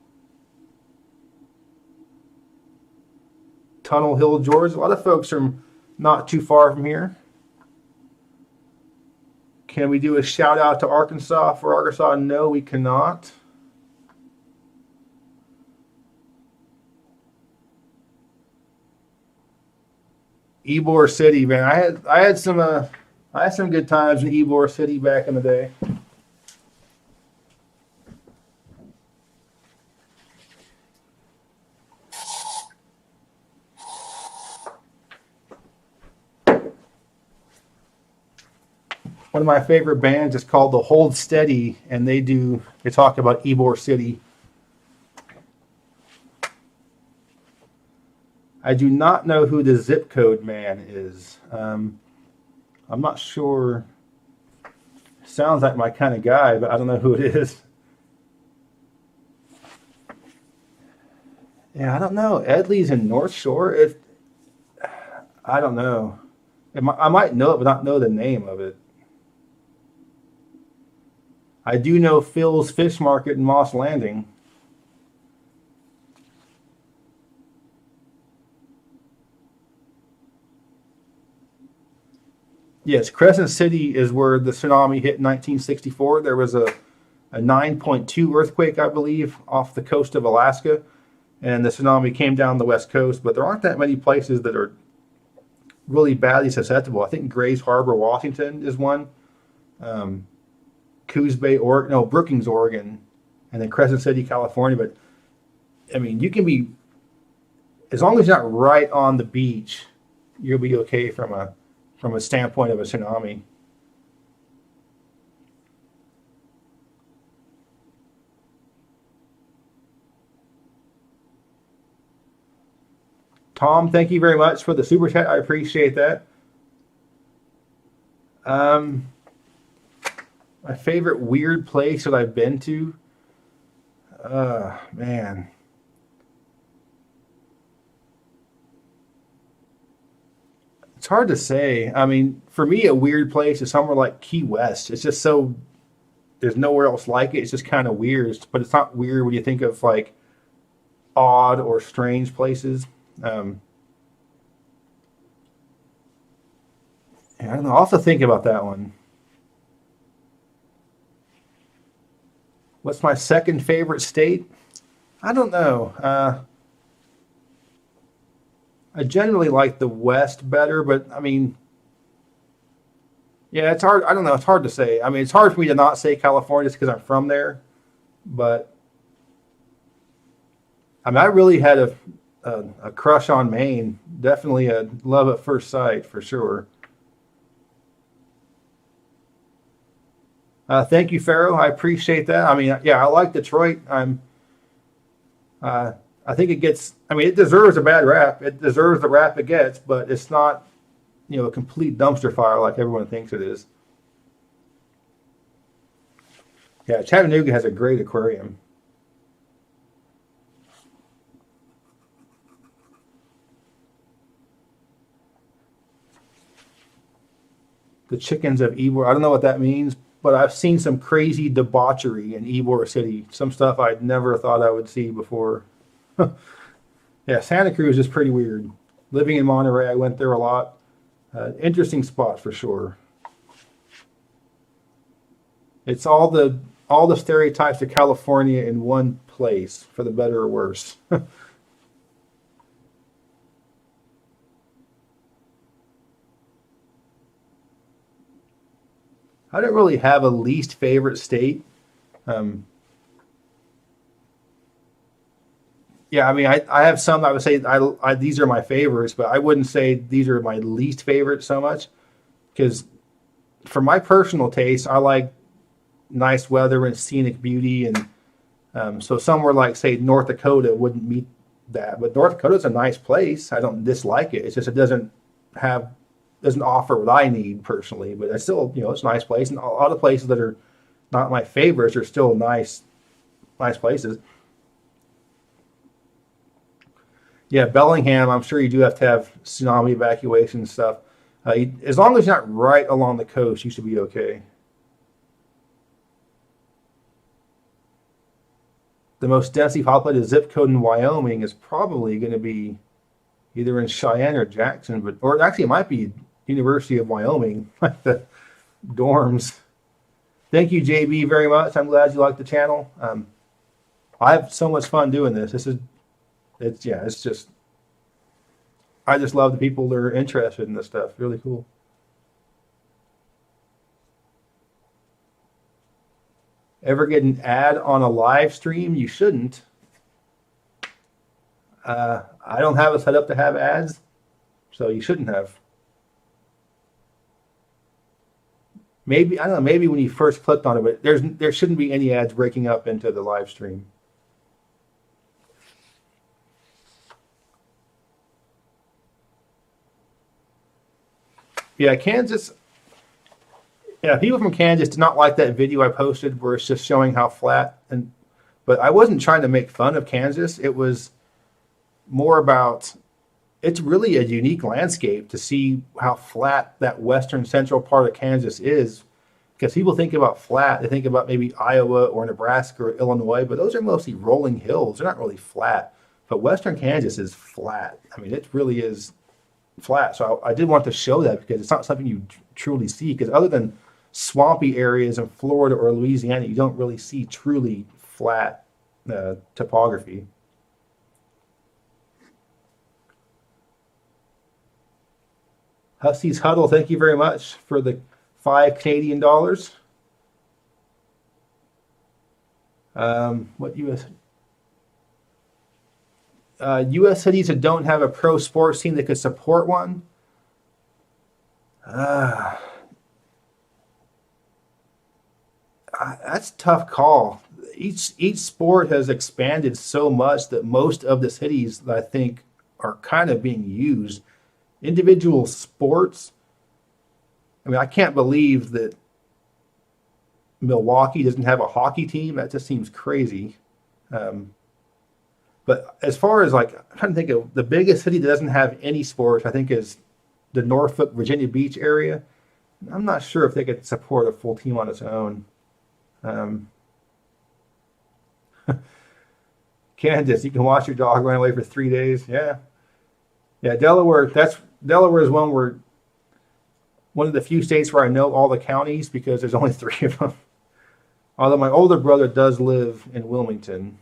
Tunnel Hill, Georgia. A lot of folks from not too far from here. Can we do a shout out to Arkansas for Arkansas? No, we cannot. Ybor City, man. I had some good times in Ybor City back in the day. One of my favorite bands is called the Hold Steady, and they talk about Ybor City. I do not know who the zip code man is. I'm not sure. Sounds like my kind of guy, but I don't know who it is. Yeah, I don't know. Edley's in North Shore. I don't know. I might know it, but not know the name of it. I do know Phil's Fish Market in Moss Landing. Yes, Crescent City is where the tsunami hit in 1964. There was a 9.2 earthquake, I believe, off the coast of Alaska, and the tsunami came down the west coast. But there aren't that many places that are really badly susceptible. I think Grays Harbor, Washington is one. Coos Bay, Oregon, no, Brookings, Oregon, and then Crescent City, California. But I mean, you can be, as long as you're not right on the beach, you'll be okay from a standpoint of a tsunami. Tom, thank you very much for the super chat. I appreciate that. My favorite weird place that I've been to. Man. It's hard to say. I mean, for me, a weird place is somewhere like Key West. It's just so, there's nowhere else like it. It's just kind of weird. But it's not weird when you think of like odd or strange places. I don't know. I'll have to think about that one. What's my second favorite state? I don't know. I generally like the West better, but I mean, yeah, it's hard. I don't know. It's hard to say. I mean, it's hard for me to not say California just because I'm from there. But I mean, I really had a crush on Maine. Definitely a love at first sight for sure. Thank you, Pharaoh. I appreciate that. I mean, yeah, I like Detroit. I think it gets. I mean, it deserves a bad rap. It deserves the rap it gets, but it's not, a complete dumpster fire like everyone thinks it is. Yeah, Chattanooga has a great aquarium. The chickens of Ybor. I don't know what that means, but I've seen some crazy debauchery in Ybor City. Some stuff I'd never thought I would see before. Yeah, Santa Cruz is pretty weird. Living in Monterey, I went there a lot. Interesting spot for sure. It's all the stereotypes of California in one place, for the better or worse. I don't really have a least favorite state. Um, yeah, I mean, I have some I would say these are my favorites, but I wouldn't say these are my least favorite so much because for my personal taste, I like nice weather and scenic beauty, and so somewhere like say North Dakota wouldn't meet that. But North Dakota's a nice place. I don't dislike it. It's just it have doesn't offer what I need personally. But it's still it's a nice place, and a lot of places that are not my favorites are still nice places. Yeah, Bellingham. I'm sure you do have to have tsunami evacuation stuff. As long as you're not right along the coast, you should be okay. The most densely populated zip code in Wyoming is probably going to be either in Cheyenne or Jackson, or actually it might be University of Wyoming, like the dorms. Thank you, JB, very much. I'm glad you like the channel. I have so much fun doing this. It's just, I just love the people that are interested in this stuff. Really cool. Ever get an ad on a live stream? You shouldn't. I don't have it set up to have ads, so you shouldn't have. Maybe, I don't know, maybe when you first clicked on it, but there shouldn't be any ads breaking up into the live stream. Yeah, Kansas. Yeah, people from Kansas did not like that video I posted where it's just showing how flat but I wasn't trying to make fun of Kansas. It was more about it's really a unique landscape to see how flat that western central part of Kansas is. Because people think about flat, they think about maybe Iowa or Nebraska or Illinois, but those are mostly rolling hills. They're not really flat. But western Kansas is flat. I mean, it really is flat. So I did want to show that because it's not something you truly see. Because other than swampy areas in Florida or Louisiana, you don't really see truly flat topography. Hussey's Huddle, thank you very much for the $5 Canadian. What U.S. U.S. cities that don't have a pro sports team that could support one? That's a tough call. Each sport has expanded so much that most of the cities, I think, are kind of being used. Individual sports, I mean, I can't believe that Milwaukee doesn't have a hockey team. That just seems crazy. But as far as like, I'm trying to think of the biggest city that doesn't have any sports, I think is the Norfolk, Virginia Beach area. I'm not sure if they could support a full team on its own. Kansas, you can watch your dog run away for 3 days. Yeah. Delaware. Delaware is one of the few states where I know all the counties because there's only 3 of them. Although my older brother does live in Wilmington.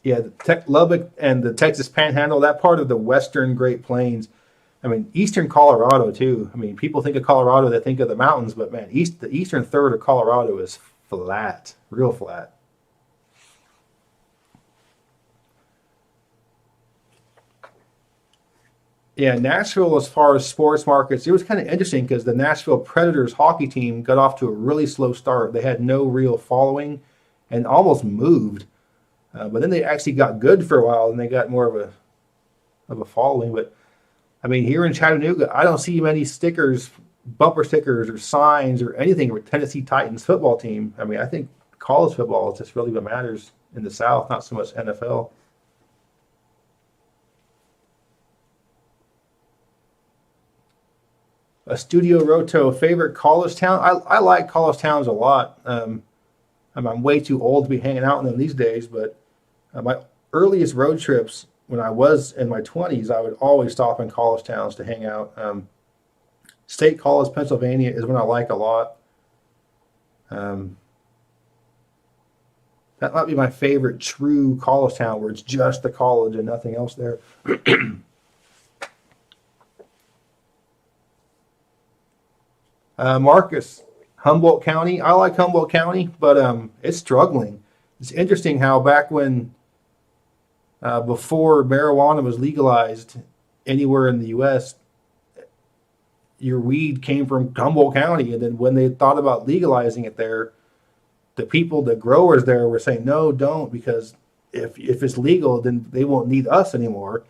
Yeah, Lubbock and the Texas Panhandle, that part of the western Great Plains. I mean, eastern Colorado too. I mean, people think of Colorado, they think of the mountains, but man, the eastern third of Colorado is flat, real flat. Yeah, Nashville, as far as sports markets, it was kind of interesting because the Nashville Predators hockey team got off to a really slow start. They had no real following and almost moved. But then they actually got good for a while and they got more of a following. But I mean, here in Chattanooga, I don't see many stickers, bumper stickers or signs or anything with Tennessee Titans football team. I mean, I think college football is just really what matters in the South, not so much NFL. A Studio Roto favorite college town. I like college towns a lot. I'm way too old to be hanging out in them these days, but my earliest road trips when I was in my 20s, I would always stop in college towns to hang out. State College, Pennsylvania is one I like a lot. That might be my favorite true college town where it's just the college and nothing else there. Marcus, Humboldt County. I like Humboldt County, but it's struggling. It's interesting how back when, before marijuana was legalized anywhere in the U.S., your weed came from Humboldt County. And then when they thought about legalizing it there, the growers there were saying, no, don't, because if it's legal, then they won't need us anymore.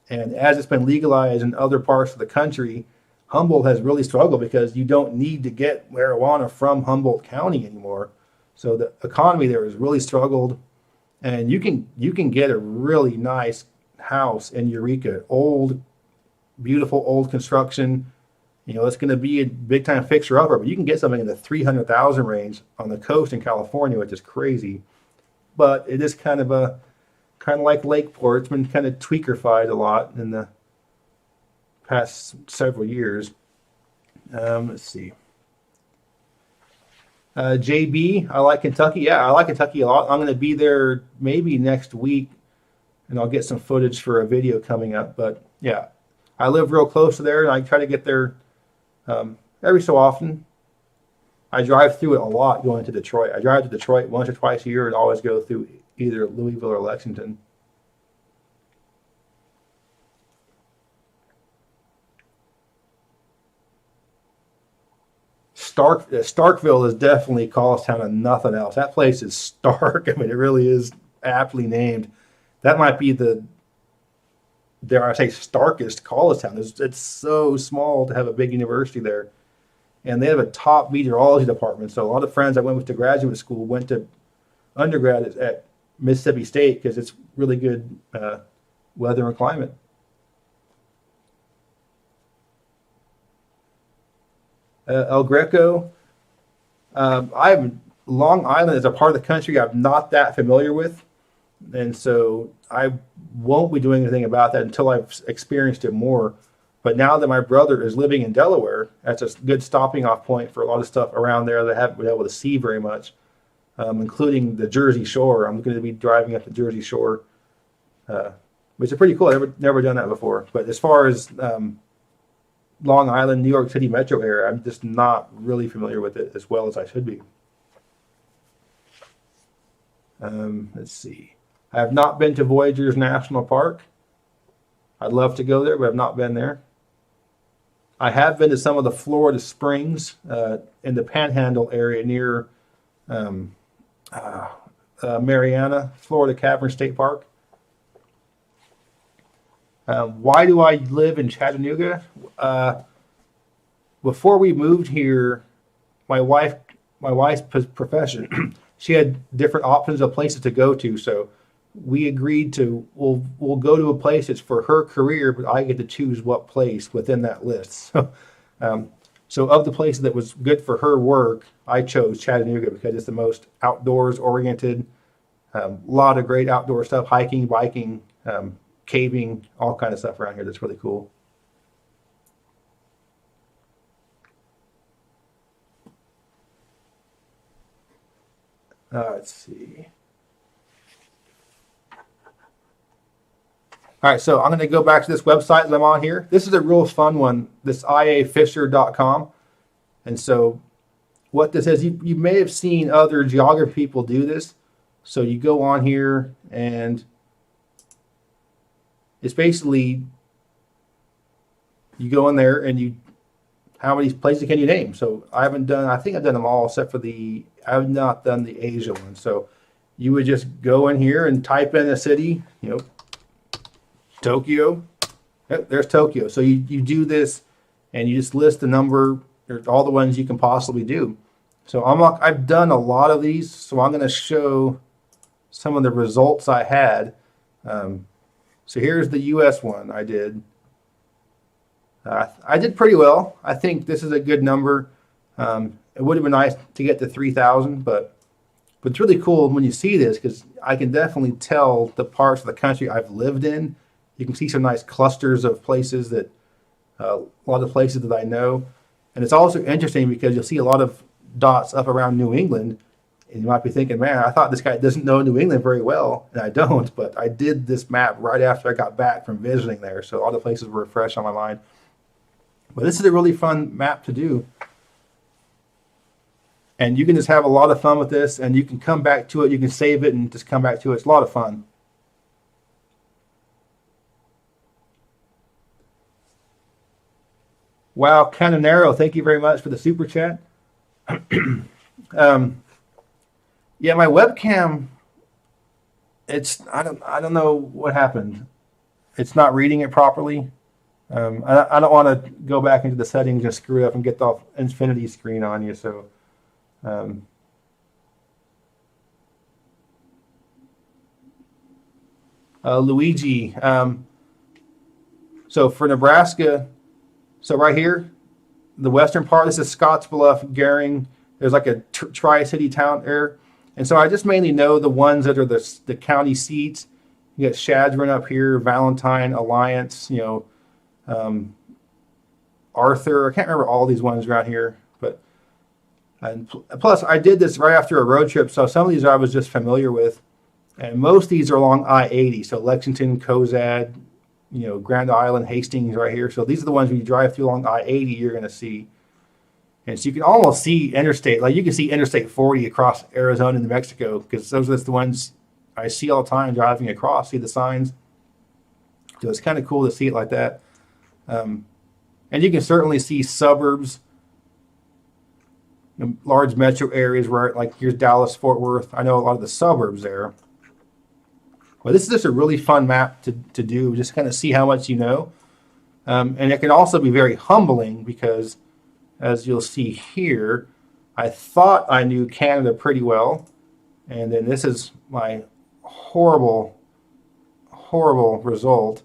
And as it's been legalized in other parts of the country, Humboldt has really struggled because you don't need to get marijuana from Humboldt County anymore. So the economy there has really struggled. And you can get a really nice house in Eureka, old, beautiful old construction. You know, it's going to be a big time fixer upper, but you can get something in the 300,000 range on the coast in California, which is crazy. But it is kind of like Lakeport. It's been kind of tweakerfied a lot in the past several years. Let's see. JB, I like Kentucky. Yeah, I like Kentucky a lot. I'm going to be there maybe next week, and I'll get some footage for a video coming up. But yeah, I live real close to there, and I try to get there every so often. I drive through it a lot going to Detroit. I drive to Detroit once or twice a year and always go through either Louisville or Lexington. Starkville is definitely college town and nothing else. That place is stark. I mean, it really is aptly named. That might be the, dare I say, starkest college town. It's so small to have a big university there. And they have a top meteorology department. So a lot of friends I went with to graduate school went to undergrad at Mississippi State because it's really good weather and climate. El Greco. Long Island is a part of the country I'm not that familiar with. And so I won't be doing anything about that until I've experienced it more. But now that my brother is living in Delaware, that's a good stopping off point for a lot of stuff around there that I haven't been able to see very much, including the Jersey Shore. I'm going to be driving up the Jersey Shore, which is pretty cool. I've never done that before. But as far as Long Island, New York City metro area, I'm just not really familiar with it as well as I should be. Let's see. I have not been to Voyageurs National Park. I'd love to go there, but I've not been there. I have been to some of the Florida Springs in the Panhandle area near Mariana, Florida Cavern State Park. Why do I live in Chattanooga? Before we moved here, my wife's profession, she had different options of places to go to. So we agreed to we'll go to a place that's for her career, but I get to choose what place within that list. So of the places that was good for her work, I chose Chattanooga because it's the most outdoors oriented. A lot of great outdoor stuff, hiking, biking, caving, all kind of stuff around here that's really cool. Let's see. All right, so I'm going to go back to this website that I'm on here. This is a real fun one, this iafisher.com. And so what this is, you may have seen other geography people do this. So you go on here and it's basically, you go in there and how many places can you name? So I think I've done them all except for I've not done the Asia one. So you would just go in here and type in a city, Tokyo. Yep, there's Tokyo. So you do this and you just list the number, or all the ones you can possibly do. So I've done a lot of these, so I'm going to show some of the results I had. So here's the US one I did. I did pretty well. I think this is a good number. It would have been nice to get to 3,000, but it's really cool when you see this because I can definitely tell the parts of the country I've lived in. You can see some nice clusters of places that a lot of places that I know. And it's also interesting because you'll see a lot of dots up around New England. And you might be thinking, man, I thought this guy doesn't know New England very well. And I don't, but I did this map right after I got back from visiting there. So all the places were fresh on my mind. But this is a really fun map to do. And you can just have a lot of fun with this. And you can come back to it. You can save it and just come back to it. It's a lot of fun. Wow, Canonero, thank you very much for the super chat. Yeah, my webcam, I don't know what happened. It's not reading it properly. I don't want to go back into the settings and screw it up and get the infinity screen on you. So, Luigi, so for Nebraska. So right here, the western part, this is Scottsbluff, Gering. There's like a tri-city town there. And so I just mainly know the ones that are the county seats. You got Shadron up here, Valentine, Alliance, Arthur. I can't remember all these ones around here. And plus, I did this right after a road trip, so some of these I was just familiar with. And most of these are along I-80, so Lexington, Cozad, Grand Island, Hastings right here. So these are the ones when you drive through along I-80, you're going to see. And so you can almost see interstate, like you can see Interstate 40 across Arizona and New Mexico, because those are the ones I see all the time driving across, see the signs. So it's kind of cool to see it like that. And you can certainly see suburbs, large metro areas where, like here's Dallas, Fort Worth. I know a lot of the suburbs there. Well, this is just a really fun map to do, just kind of see how much you know. And it can also be very humbling because, as you'll see here, I thought I knew Canada pretty well. And then this is my horrible, horrible result,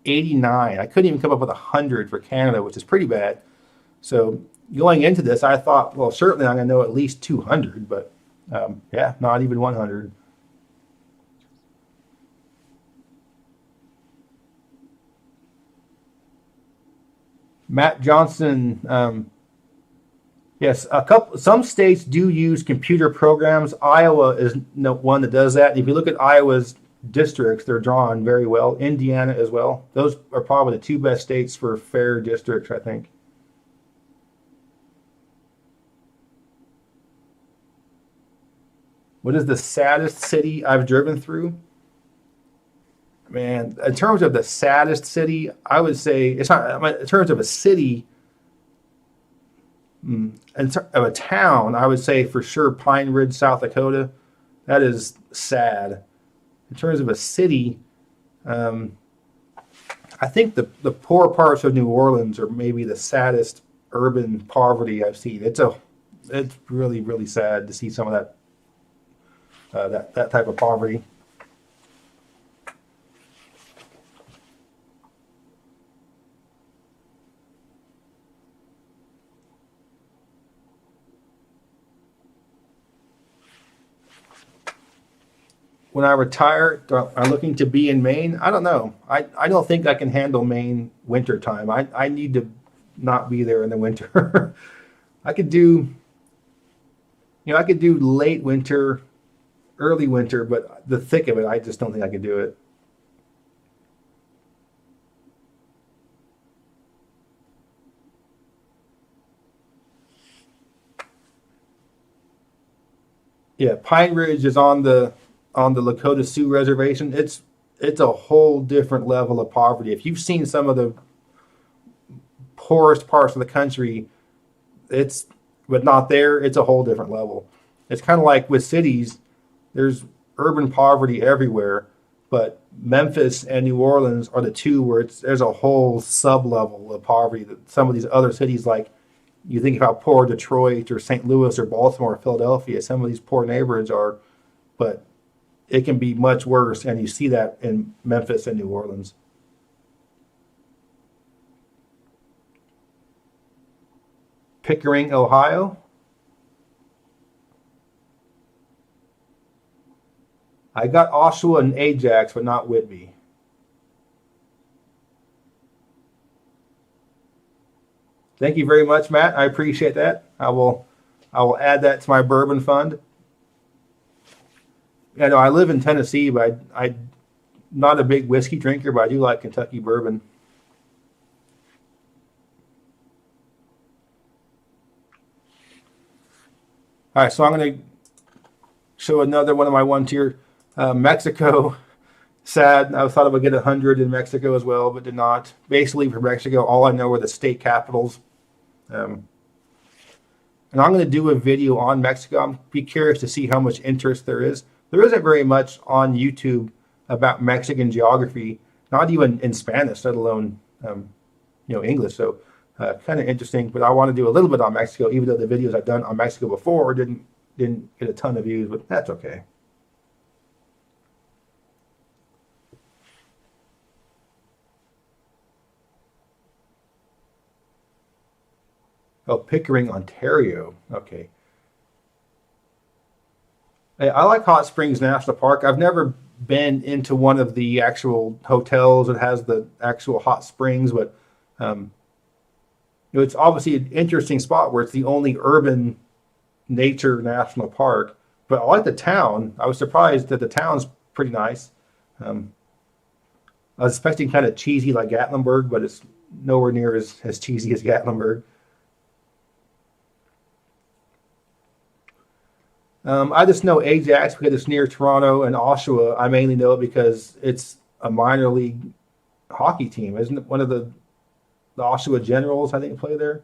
89. I couldn't even come up with 100 for Canada, which is pretty bad. So going into this, I thought, well, certainly I'm going to know at least 200, but yeah, not even 100. Matt Johnson. Yes, some states do use computer programs. Iowa is one that does that. If you look at Iowa's districts, they're drawn very well. Indiana as well. Those are probably the two best states for fair districts, I think. What is the saddest city I've driven through? Man, in terms of the saddest city, I would say it's not. I mean, in terms of a city, of a town, I would say for sure Pine Ridge, South Dakota. That is sad. In terms of a city, I think the poor parts of New Orleans are maybe the saddest urban poverty I've seen. It's really really sad to see some of that type of poverty. When I retire, I'm looking to be in Maine. I don't know. I don't think I can handle Maine winter time. I need to not be there in the winter. I could do, I could do late winter, early winter, but the thick of it, I just don't think I could do it. Yeah, Pine Ridge is on the Lakota Sioux Reservation. It's a whole different level of poverty. If you've seen some of the poorest parts of the country, but not there, it's a whole different level. It's kind of like with cities, there's urban poverty everywhere, but Memphis and New Orleans are the two where there's a whole sub level of poverty that some of these other cities, like you think about poor Detroit or St. Louis or Baltimore or Philadelphia, some of these poor neighborhoods are, but it can be much worse, and you see that in Memphis and New Orleans. Pickering, Ohio. I got Oshawa and Ajax, but not Whitby. Thank you very much, Matt. I appreciate that. I will add that to my bourbon fund. Yeah, no, I live in Tennessee, but I'm not a big whiskey drinker, but I do like Kentucky bourbon. All right, so I'm going to show another one of my ones here. Mexico, sad. I thought I would get 100 in Mexico as well, but did not. Basically, for Mexico, all I know are the state capitals. And I'm going to do a video on Mexico. I'm be curious to see how much interest there is. There isn't very much on YouTube about Mexican geography, not even in Spanish, let alone English. So kind of interesting. But I want to do a little bit on Mexico, even though the videos I've done on Mexico before didn't get a ton of views. But that's okay. Oh, Pickering, Ontario. Okay. I like Hot Springs National Park. I've never been into one of the actual hotels that has the actual hot springs, but it's obviously an interesting spot where it's the only urban nature national park. But I like the town. I was surprised that the town's pretty nice. I was expecting kind of cheesy like Gatlinburg, but it's nowhere near as cheesy as Gatlinburg. I just know Ajax because it's near Toronto, and Oshawa I mainly know it because it's a minor league hockey team. Isn't it one of the Oshawa Generals, I think, play there?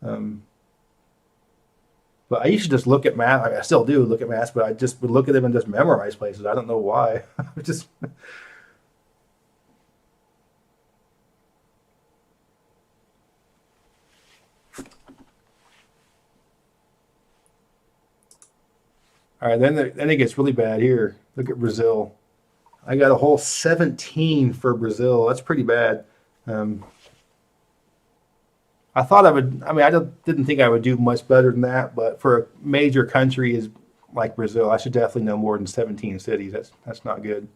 Um, but I used to just look at maps. I still do look at maps, but I just would look at them and just memorize places. I don't know why. Just all right. Then it gets really bad here. Look at Brazil. I got a whole 17 for Brazil. That's pretty bad. Um, I thought I would. I mean, didn't think I would do much better than that. But for a major country is like Brazil, I should definitely know more than 17 cities. That's not good.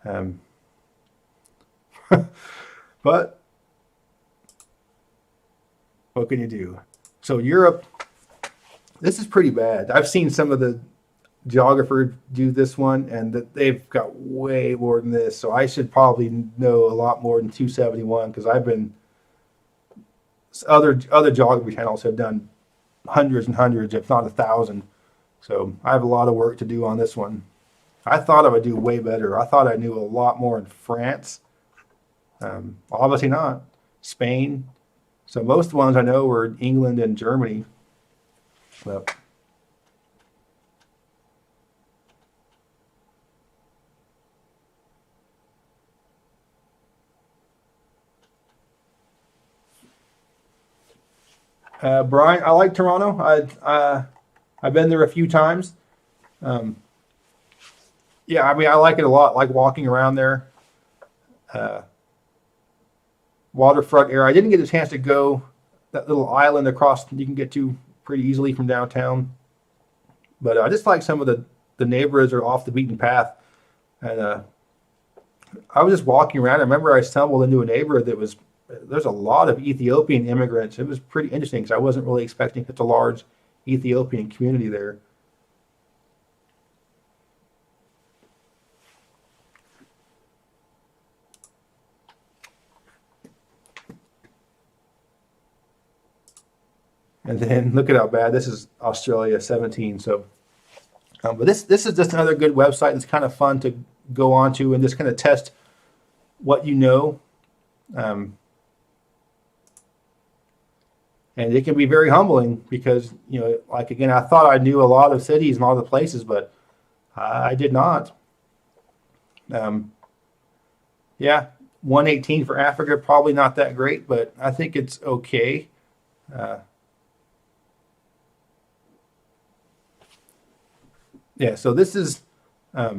Um, but what can you do? So Europe, this is pretty bad. I've seen some of the geographers do this one, and that they've got way more than this. So I should probably know a lot more than 271 because I've been other geography channels have done hundreds and hundreds, if not 1,000. So I have a lot of work to do on this one. I thought I would do way better. I thought I knew a lot more in France. Obviously not. Spain. So most ones I know were England and Germany. But Brian, I like Toronto. I've been there a few times. Yeah, I mean, I like it a lot. I like walking around there. Waterfront area. I didn't get a chance to go that little island across you can get to pretty easily from downtown. But I just like some of the neighborhoods are off the beaten path. And I was just walking around. I remember I stumbled into a neighborhood there's a lot of Ethiopian immigrants. It was pretty interesting because I wasn't really expecting such a large Ethiopian community there. And then look at how bad this is. Australia 17. So, but this is just another good website. It's kind of fun to go onto and just kind of test what you know. And it can be very humbling because, like again, I thought I knew a lot of cities and all the places, but I did not. Yeah, 118 for Africa, probably not that great, but I think it's okay. Yeah, so this is, yeah,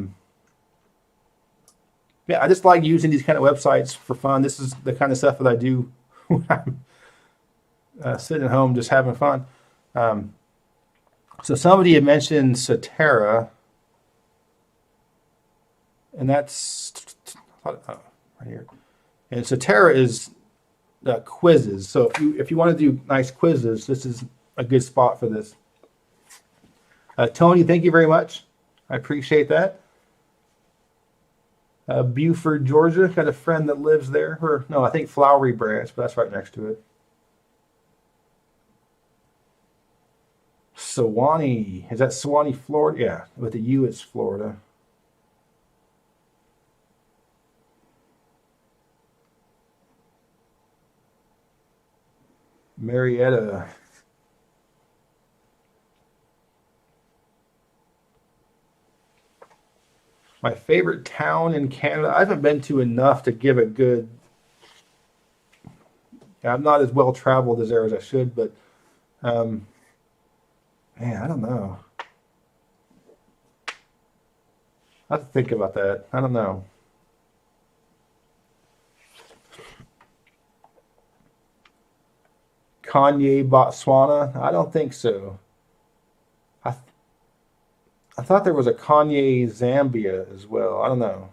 I just like using these kind of websites for fun. This is the kind of stuff that I do when I'm sitting at home just having fun. So somebody had mentioned Satara, and that's right here. And Satara is quizzes. So if you want to do nice quizzes, this is a good spot for this. Tony, thank you very much. I appreciate that. Buford, Georgia, got a friend that lives there. Or no, I think Flowery Branch, but that's right next to it. Sewanee, is that Sewanee, Florida? Yeah, with the U, it's Florida. Marietta. My favorite town in Canada. I haven't been to enough to give a good. I'm not as well traveled as there as I should, but man, I don't know. I have to think about that. I don't know. Kanye, Botswana? I don't think so. I thought there was a Kanye, Zambia as well. I don't know.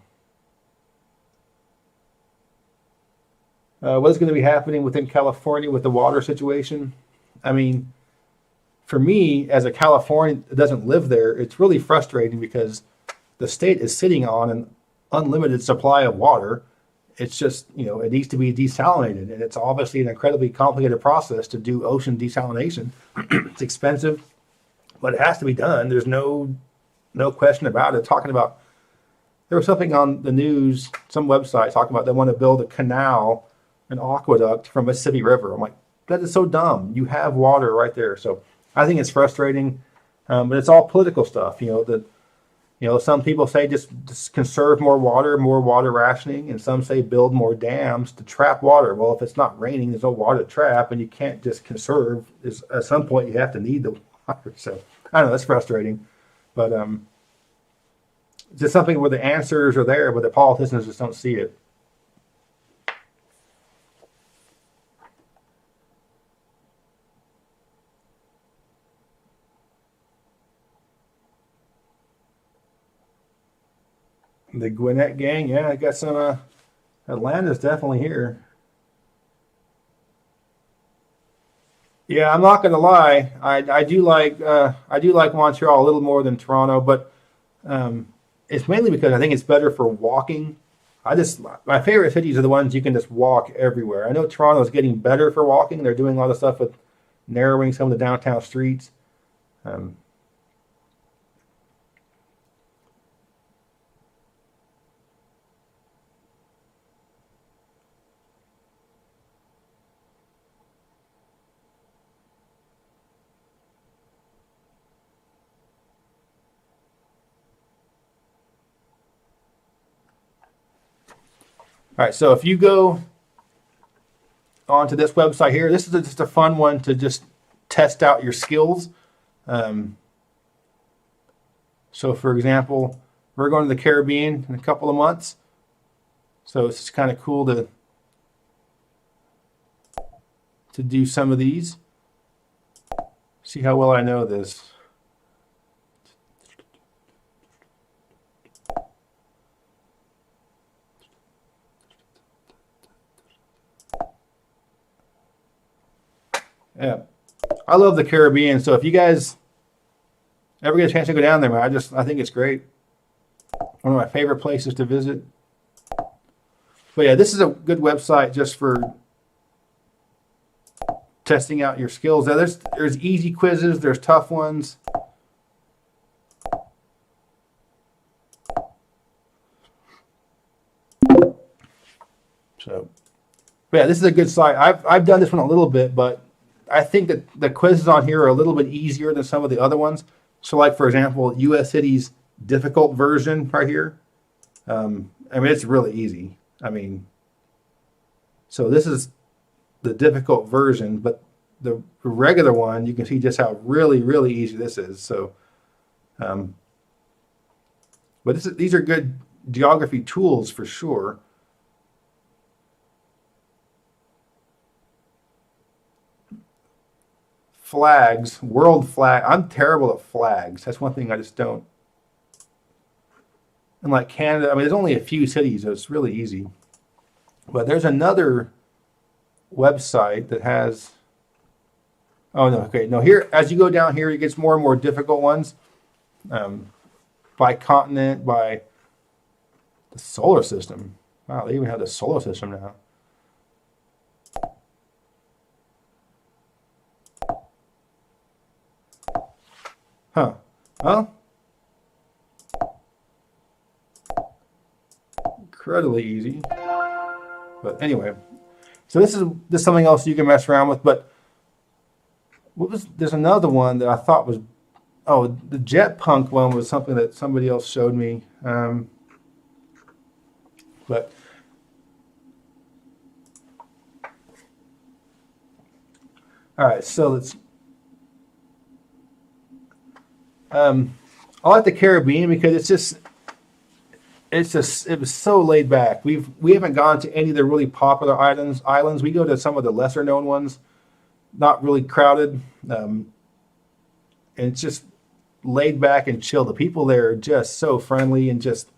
What is going to be happening within California with the water situation? I mean, for me, as a Californian that doesn't live there, it's really frustrating because the state is sitting on an unlimited supply of water. It's just, it needs to be desalinated. And it's obviously an incredibly complicated process to do ocean desalination. It's expensive, but it has to be done. There's no question about it. There was something on the news, some website talking about they want to build a canal, an aqueduct from Mississippi River. I'm like, that is so dumb. You have water right there. So I think it's frustrating, but it's all political stuff. Some people say just conserve more water rationing, and some say build more dams to trap water. Well, if it's not raining, there's no water to trap, and you can't just conserve. At some point, you have to need the water. So I don't know, that's frustrating, but just something where the answers are there, but the politicians just don't see it. The Gwinnett gang, yeah, I got some. Atlanta's definitely here. Yeah, I'm not gonna lie. I do like Montreal a little more than Toronto, but um, it's mainly because I think it's better for walking. My favorite cities are the ones you can just walk everywhere. I know Toronto's getting better for walking. They're doing a lot of stuff with narrowing some of the downtown streets. Um, all right, so if you go onto this website here, this is just a fun one to just test out your skills. Um, so, for example, we're going to the Caribbean in a couple of months, so it's kind of cool to do some of these. See how well I know this. Yeah, I love the Caribbean. So if you guys ever get a chance to go down there, man, I think it's great. One of my favorite places to visit. But yeah, this is a good website just for testing out your skills. Now, there's easy quizzes, there's tough ones. So, but yeah, this is a good site. I've done this one a little bit, but I think that the quizzes on here are a little bit easier than some of the other ones. So, like for example, U.S. Cities difficult version right here. I mean, it's really easy. I mean, so this is the difficult version, but the regular one, you can see just how really, really easy this is. So, um, but these are good geography tools for sure. Flags, world flag. I'm terrible at flags. That's one thing I just don't. And like Canada, I mean, there's only a few cities, so it's really easy. But there's another website that has. Oh no, okay, no. Here, as you go down here, it gets more and more difficult ones, um, by continent, by the solar system. Wow, they even have the solar system now. Huh. Well, incredibly easy. But anyway, so this is something else you can mess around with. But there's another one that I thought was, oh, the jet punk one was something that somebody else showed me. But all right, so let's. I like the Caribbean because it was so laid back. We haven't gone to any of the really popular islands. We go to some of the lesser known ones, not really crowded, and it's just laid back and chill. The people there are just so friendly and just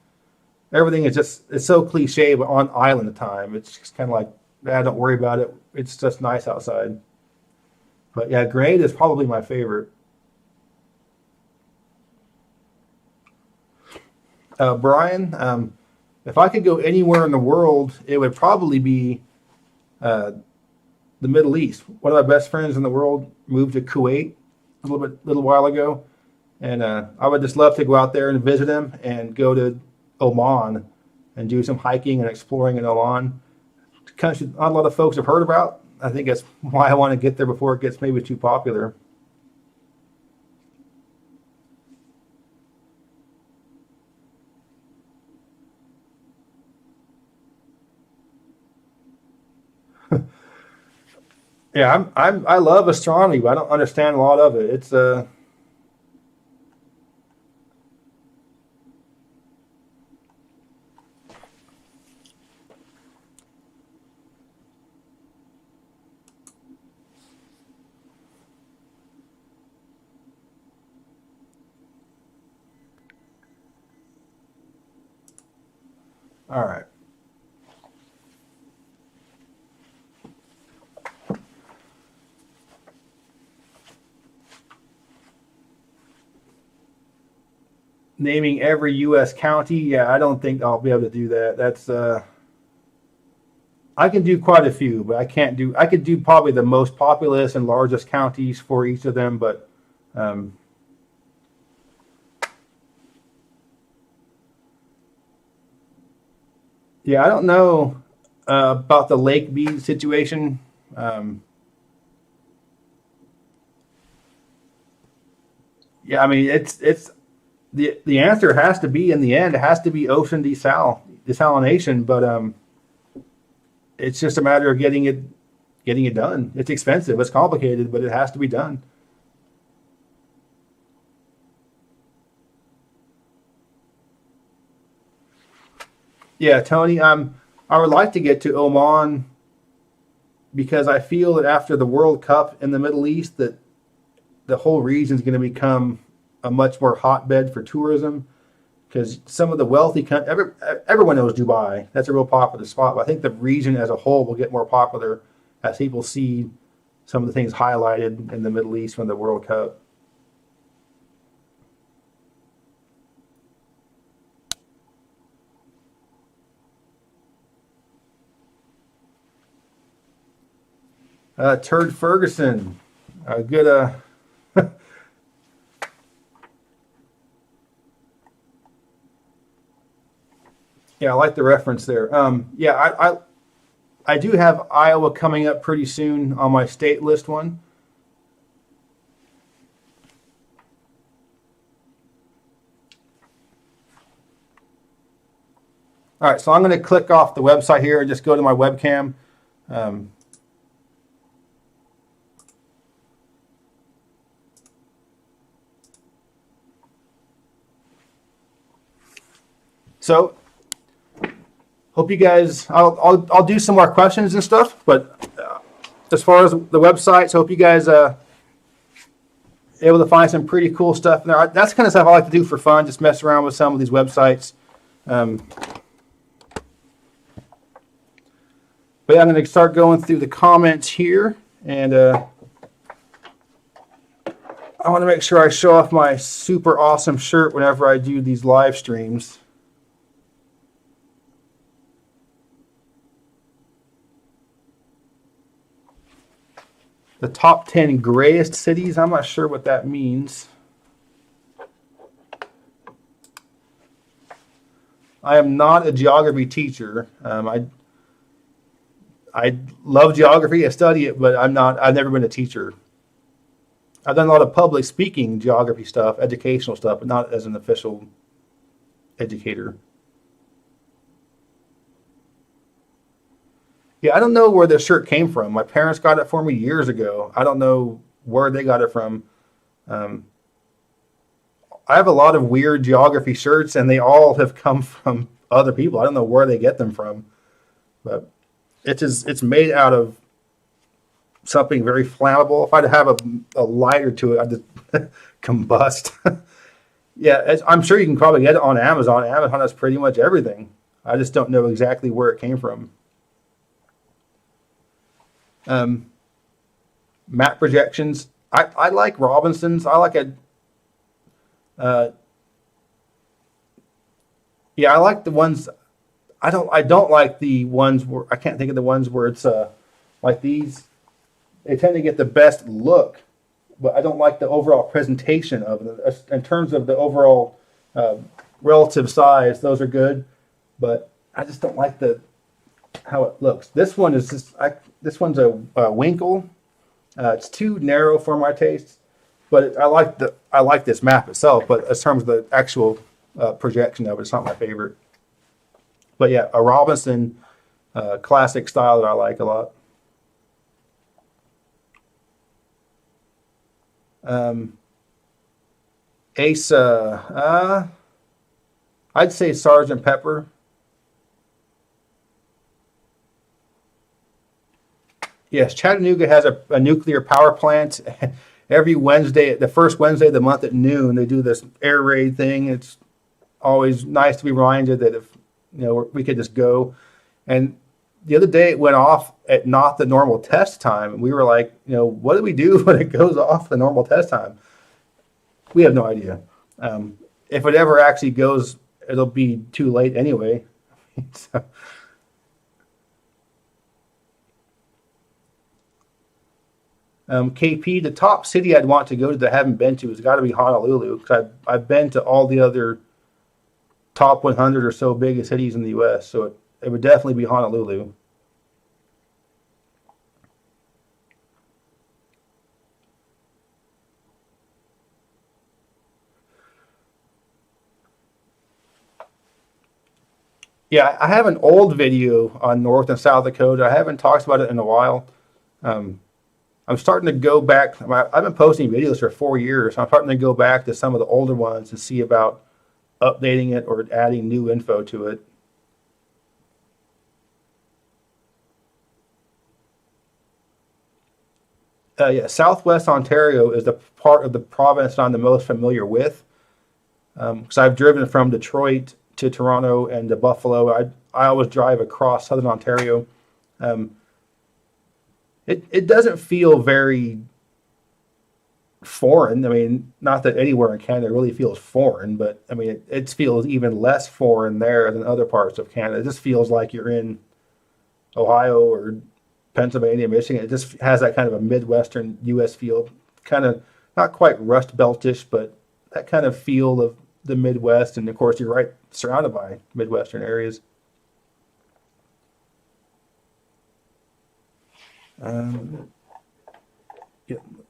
everything is just it's so cliche, but on island time, it's just kind of like, don't worry about it. It's just nice outside. But yeah, Grenada is probably my favorite. Brian, if I could go anywhere in the world, it would probably be uh, the Middle East. One of my best friends in the world moved to Kuwait little while ago, and I would just love to go out there and visit him and go to Oman and do some hiking and exploring in Oman. Country not a lot of folks have heard about. I think that's why I want to get there before it gets maybe too popular. Yeah, I love astronomy, but I don't understand a lot of it. It's all right. naming every U.S. county, yeah, I don't think I'll be able to do that. That's I can do quite a few, but I can't do. I could do probably the most populous and largest counties for each of them, but yeah, I don't know about the Lake Mead situation. Yeah, I mean it's the answer has to be in the end. It has to be ocean desalination, but it's just a matter of getting it done. It's expensive. It's complicated, but it has to be done. Yeah, Tony, I would like to get to Oman because I feel that after the World Cup in the Middle East, that the whole region is going to become a much more hotbed for tourism. Because some of the wealthy countries, everyone knows Dubai. That's a real popular spot. But I think the region as a whole will get more popular as people see some of the things highlighted in the Middle East from the World Cup. Turd Ferguson, a good yeah, I like the reference there. Yeah, I do have Iowa coming up pretty soon on my state list one. All right, so I'm going to click off the website here and just go to my webcam. So hope you guys, I'll do some more questions and stuff, but as far as the websites, hope you guys able to find some pretty cool stuff in there. That's the kind of stuff I like to do for fun, just mess around with some of these websites. But yeah, I'm going to start going through the comments here, and I want to make sure I show off my super awesome shirt whenever I do these live streams. The top 10 grayest cities, I'm not sure what that means. I am not a geography teacher. I love geography, I study it, but I've never been a teacher. I've done a lot of public speaking geography stuff, educational stuff, but not as an official educator. Yeah, I don't know where this shirt came from. My parents got it for me years ago. I don't know where they got it from. I have a lot of weird geography shirts, and they all have come from other people. I don't know where they get them from, but it's made out of something very flammable. If I'd have a lighter to it, I'd just combust. Yeah, I'm sure you can probably get it on Amazon. Amazon has pretty much everything. I just don't know exactly where it came from. Map projections. I like Robinson's. I like yeah, I like the ones. I don't like the ones where I can't think of the ones where it's like these. They tend to get the best look, but I don't like the overall presentation of it. In terms of the overall relative size, those are good, but I just don't like how it looks. This one is just this one's a Winkle. It's too narrow for my taste, but I like this map itself. But in terms of the actual projection of it, it's not my favorite. But yeah, a Robinson classic style that I like a lot. Asa, I'd say Sergeant Pepper. Yes, Chattanooga has a nuclear power plant. Every Wednesday, the first Wednesday of the month at noon, they do this air raid thing. It's always nice to be reminded that if we could just go. And the other day it went off at not the normal test time. And we were like, what do we do when it goes off the normal test time? We have no idea. if it ever actually goes, it'll be too late anyway. So, KP, the top city I'd want to go to that I haven't been to has got to be Honolulu, because I've been to all the other top 100 or so biggest cities in the U.S., so it would definitely be Honolulu. Yeah, I have an old video on North and South Dakota. I haven't talked about it in a while. Um, I'm starting to go back. I've been posting videos for 4 years. So I'm starting to go back to some of the older ones and see about updating it or adding new info to it. Yeah, Southwest Ontario is the part of the province I'm the most familiar with, because I've driven from Detroit to Toronto and to Buffalo. I always drive across Southern Ontario. Um, it doesn't feel very foreign. I mean, not that anywhere in Canada really feels foreign, but I mean, it feels even less foreign there than other parts of Canada. It just feels like you're in Ohio or Pennsylvania, Michigan. It just has that kind of a Midwestern U.S. feel, kind of not quite Rust Beltish, but that kind of feel of the Midwest. And of course, you're right surrounded by Midwestern areas.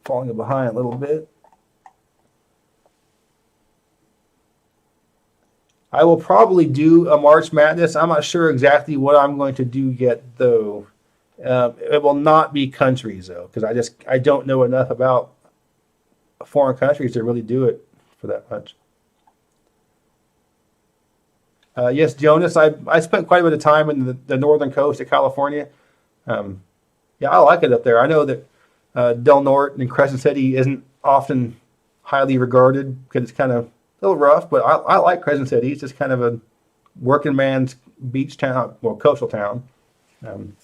Falling behind a little bit. I will probably do a March Madness. I'm not sure exactly what I'm going to do yet, though. It will not be countries, though, because I don't know enough about foreign countries to really do it for that much. Yes, Jonas, I spent quite a bit of time in the northern coast of California. Um, yeah, I like it up there. I know that Del Norte and Crescent City isn't often highly regarded because it's kind of a little rough, but I like Crescent City. It's just kind of a working man's beach town, well, coastal town. Um,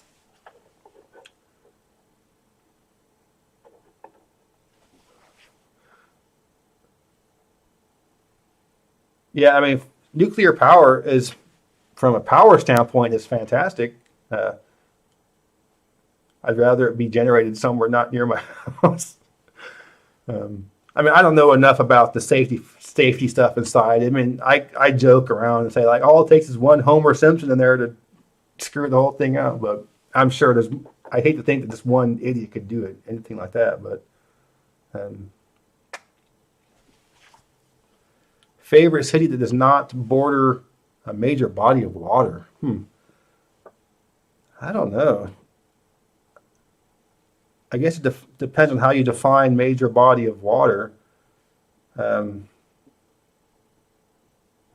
yeah, I mean, nuclear power is, from a power standpoint, is fantastic. Uh, I'd rather it be generated somewhere not near my house. I mean, I don't know enough about the safety stuff inside. I mean, I joke around and say like all it takes is one Homer Simpson in there to screw the whole thing out. But I'm sure there's. I hate to think that this one idiot could do it, anything like that. But um, favorite city that does not border a major body of water. I don't know. I guess it depends on how you define major body of water. Um,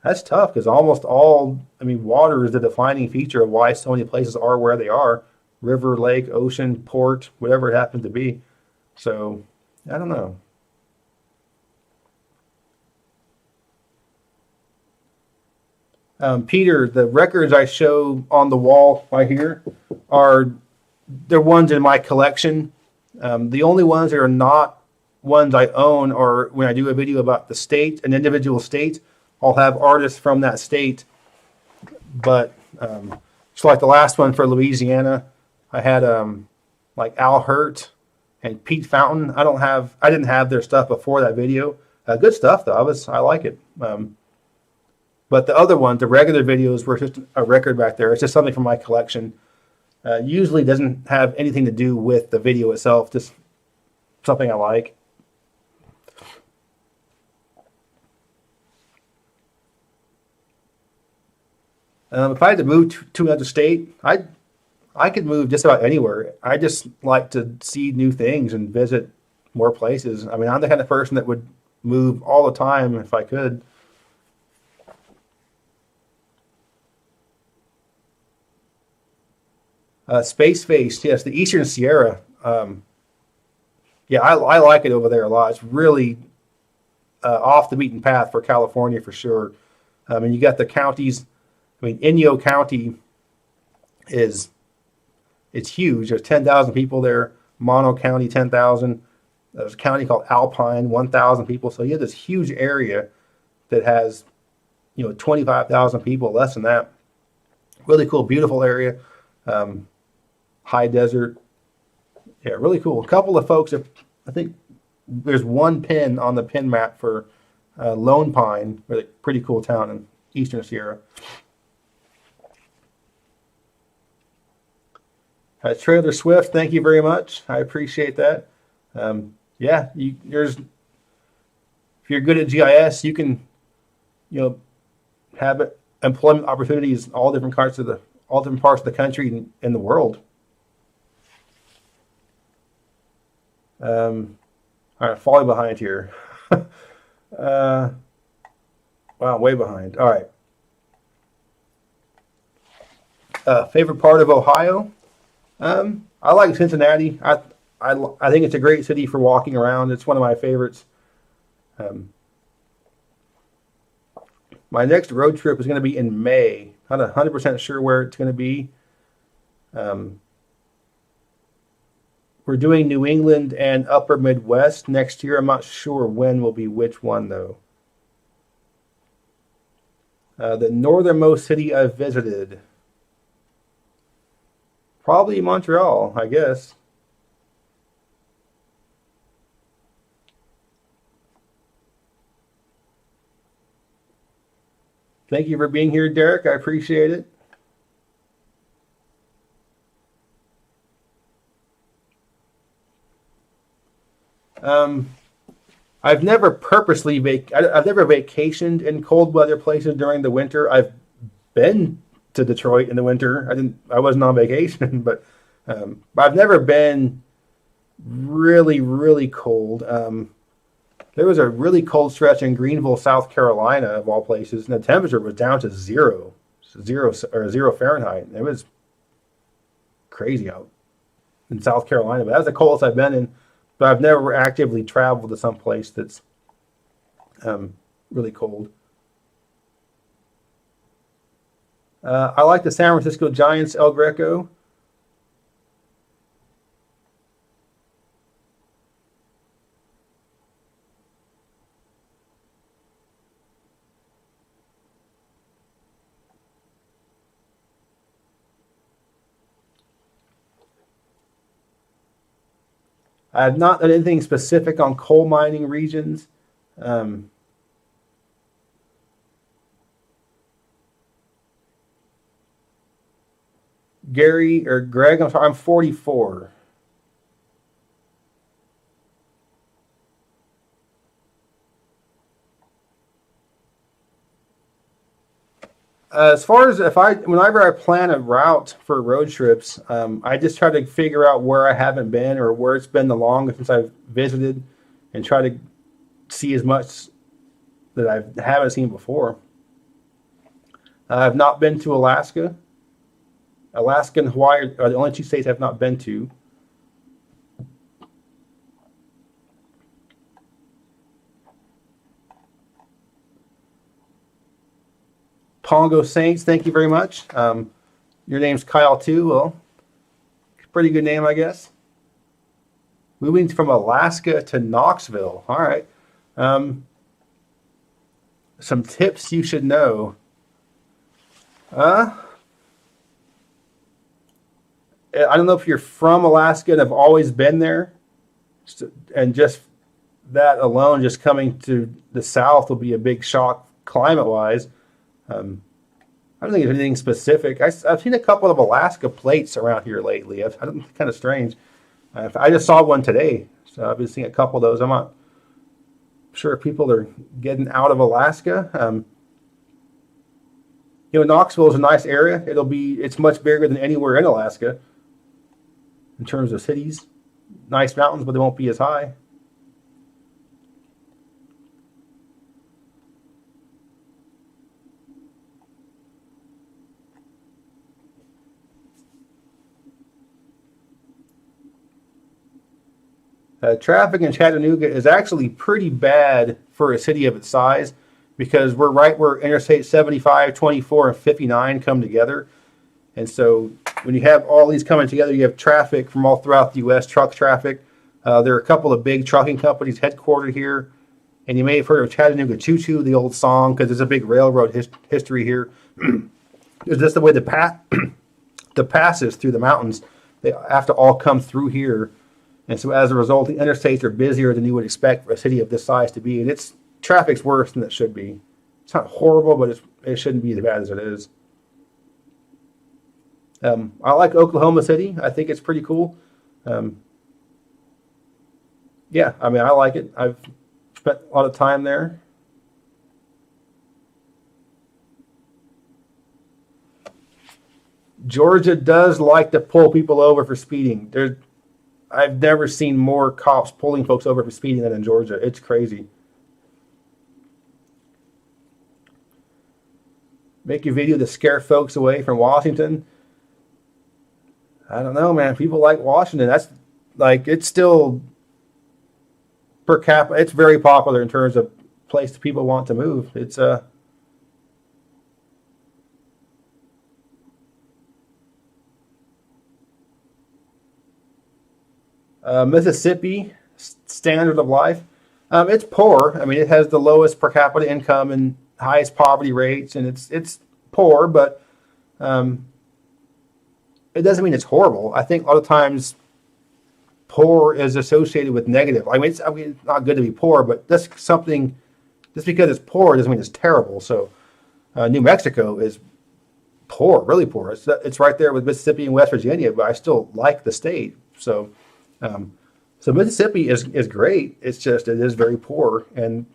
that's tough because almost all, I mean, water is the defining feature of why so many places are where they are. River, lake, ocean, port, whatever it happens to be. So, I don't know. Peter, the records I show on the wall right here are they're ones in my collection. The only ones that are not ones I own are when I do a video about the state, an individual state, I'll have artists from that state. But so like the last one for Louisiana, I had like Al Hurt and Pete Fountain. I didn't have their stuff before that video. Good stuff though. I like it. But the other ones, the regular videos, were just a record back there. It's just something from my collection. Usually doesn't have anything to do with the video itself, just something I like. If I had to move to another state, I could move just about anywhere. I just like to see new things and visit more places. I mean, I'm the kind of person that would move all the time if I could. Space Face, yes, the Eastern Sierra. Yeah, I like it over there a lot. It's really off the beaten path for California for sure. And you got the counties. I mean, Inyo County is it's huge. There's 10,000 people there. Mono County, 10,000. There's a county called Alpine, 1,000 people. So you have this huge area that has, 25,000 people, less than that. Really cool, beautiful area. High desert. Yeah, really cool. A couple of folks, I think there's one pin on the pin map for Lone Pine, really pretty cool town in Eastern Sierra. Trailer Swift, thank you very much. I appreciate that. Yeah, if you're good at GIS, you can, have employment opportunities in all different parts of the country and the world. All right, falling behind here. Wow, way behind. All right. Favorite part of Ohio? I like Cincinnati. I think it's a great city for walking around. It's one of my favorites. My next road trip is going to be in May. Not 100% sure where it's going to be. We're doing New England and Upper Midwest next year. I'm not sure when will be which one, though. The northernmost city I've visited. Probably Montreal, I guess. Thank you for being here, Derek. I appreciate it. I've never purposely I've never vacationed in cold weather places during the winter. I've been to Detroit in the winter. I wasn't on vacation, but I've never been really, really cold. There was a really cold stretch in Greenville, South Carolina, of all places, and the temperature was down to zero Fahrenheit. It was crazy out in South Carolina, but that's the coldest I've been in. But I've never actively traveled to some place that's really cold. I like the San Francisco Giants, El Greco. I have not done anything specific on coal mining regions. Gary or Greg, I'm sorry, I'm 44. As far as whenever I plan a route for road trips, I just try to figure out where I haven't been or where it's been the longest since I've visited, and try to see as much that I haven't seen before. I've not been to Alaska. Alaska and Hawaii are the only two states I've not been to. Pongo Saints, thank you very much. Your name's Kyle too. Well, pretty good name, I guess. Moving from Alaska to Knoxville. All right. Some tips you should know. I don't know if you're from Alaska and have always been there, and just that alone, just coming to the South will be a big shock climate-wise. I don't think there's anything specific. I've seen a couple of Alaska plates around here lately. Kind of strange. I just saw one today, so I've been seeing a couple of those. I'm not sure if people are getting out of Alaska. Knoxville is a nice area. It's much bigger than anywhere in Alaska in terms of cities. Nice mountains, but they won't be as high. Traffic in Chattanooga is actually pretty bad for a city of its size, because we're right where Interstate 75, 24, and 59 come together. And so when you have all these coming together, you have traffic from all throughout the U.S., truck traffic. There are a couple of big trucking companies headquartered here. And you may have heard of Chattanooga Choo Choo, the old song, because there's a big railroad history here. It's just the way the passes through the mountains, they have to all come through here. And so as a result, the interstates are busier than you would expect for a city of this size to be. And traffic's worse than it should be. It's not horrible, but it shouldn't be as bad as it is. I like Oklahoma City. I think it's pretty cool. Yeah, I mean, I like it. I've spent a lot of time there. Georgia does like to pull people over for speeding. I've never seen more cops pulling folks over for speeding than in Georgia. It's crazy. Make a video to scare folks away from Washington. I don't know, man. People like Washington. That's like, it's still per capita. It's very popular in terms of place that people want to move. It's Mississippi standard of life. It's poor. I mean, it has the lowest per capita income and highest poverty rates, and it's poor, but it doesn't mean it's horrible. I think a lot of times poor is associated with negative. I mean, it's not good to be poor, but that's something. Just because it's poor doesn't mean it's terrible. So New Mexico is poor, really poor. It's right there with Mississippi and West Virginia, but I still like the state. So so Mississippi is great. It's just it is very poor, and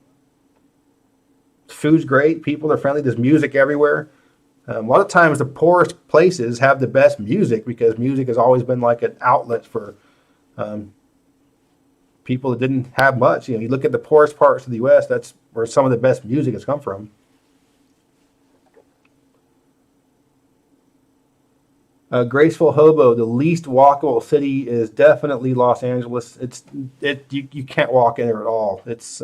food's great. People are friendly. There's music everywhere. A lot of times the poorest places have the best music because music has always been like an outlet for people that didn't have much. You know, you look at the poorest parts of the U.S., that's where some of the best music has come from. Graceful Hobo, the least walkable city is definitely Los Angeles. You can't walk in there at all. It's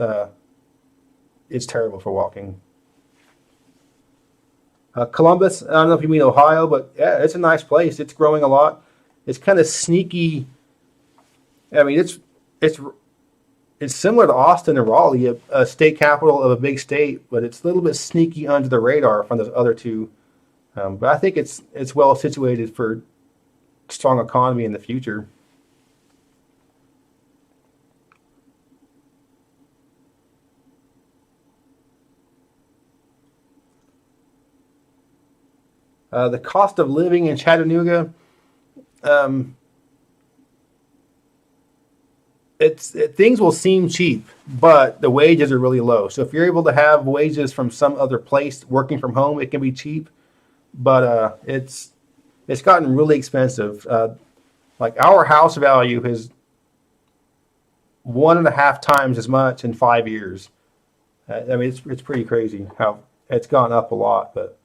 terrible for walking. Columbus, I don't know if you mean Ohio, but yeah, it's a nice place. It's growing a lot. It's kind of sneaky. I mean, it's similar to Austin and Raleigh, a state capital of a big state, but it's a little bit sneaky under the radar from those other two. But I think it's well situated for strong economy in the future. The cost of living in Chattanooga, things will seem cheap, but the wages are really low. So if you're able to have wages from some other place working from home, it can be cheap. But it's gotten really expensive. Like our house value is 1.5 times as much in 5 years. I mean, it's pretty crazy how it's gone up a lot, but.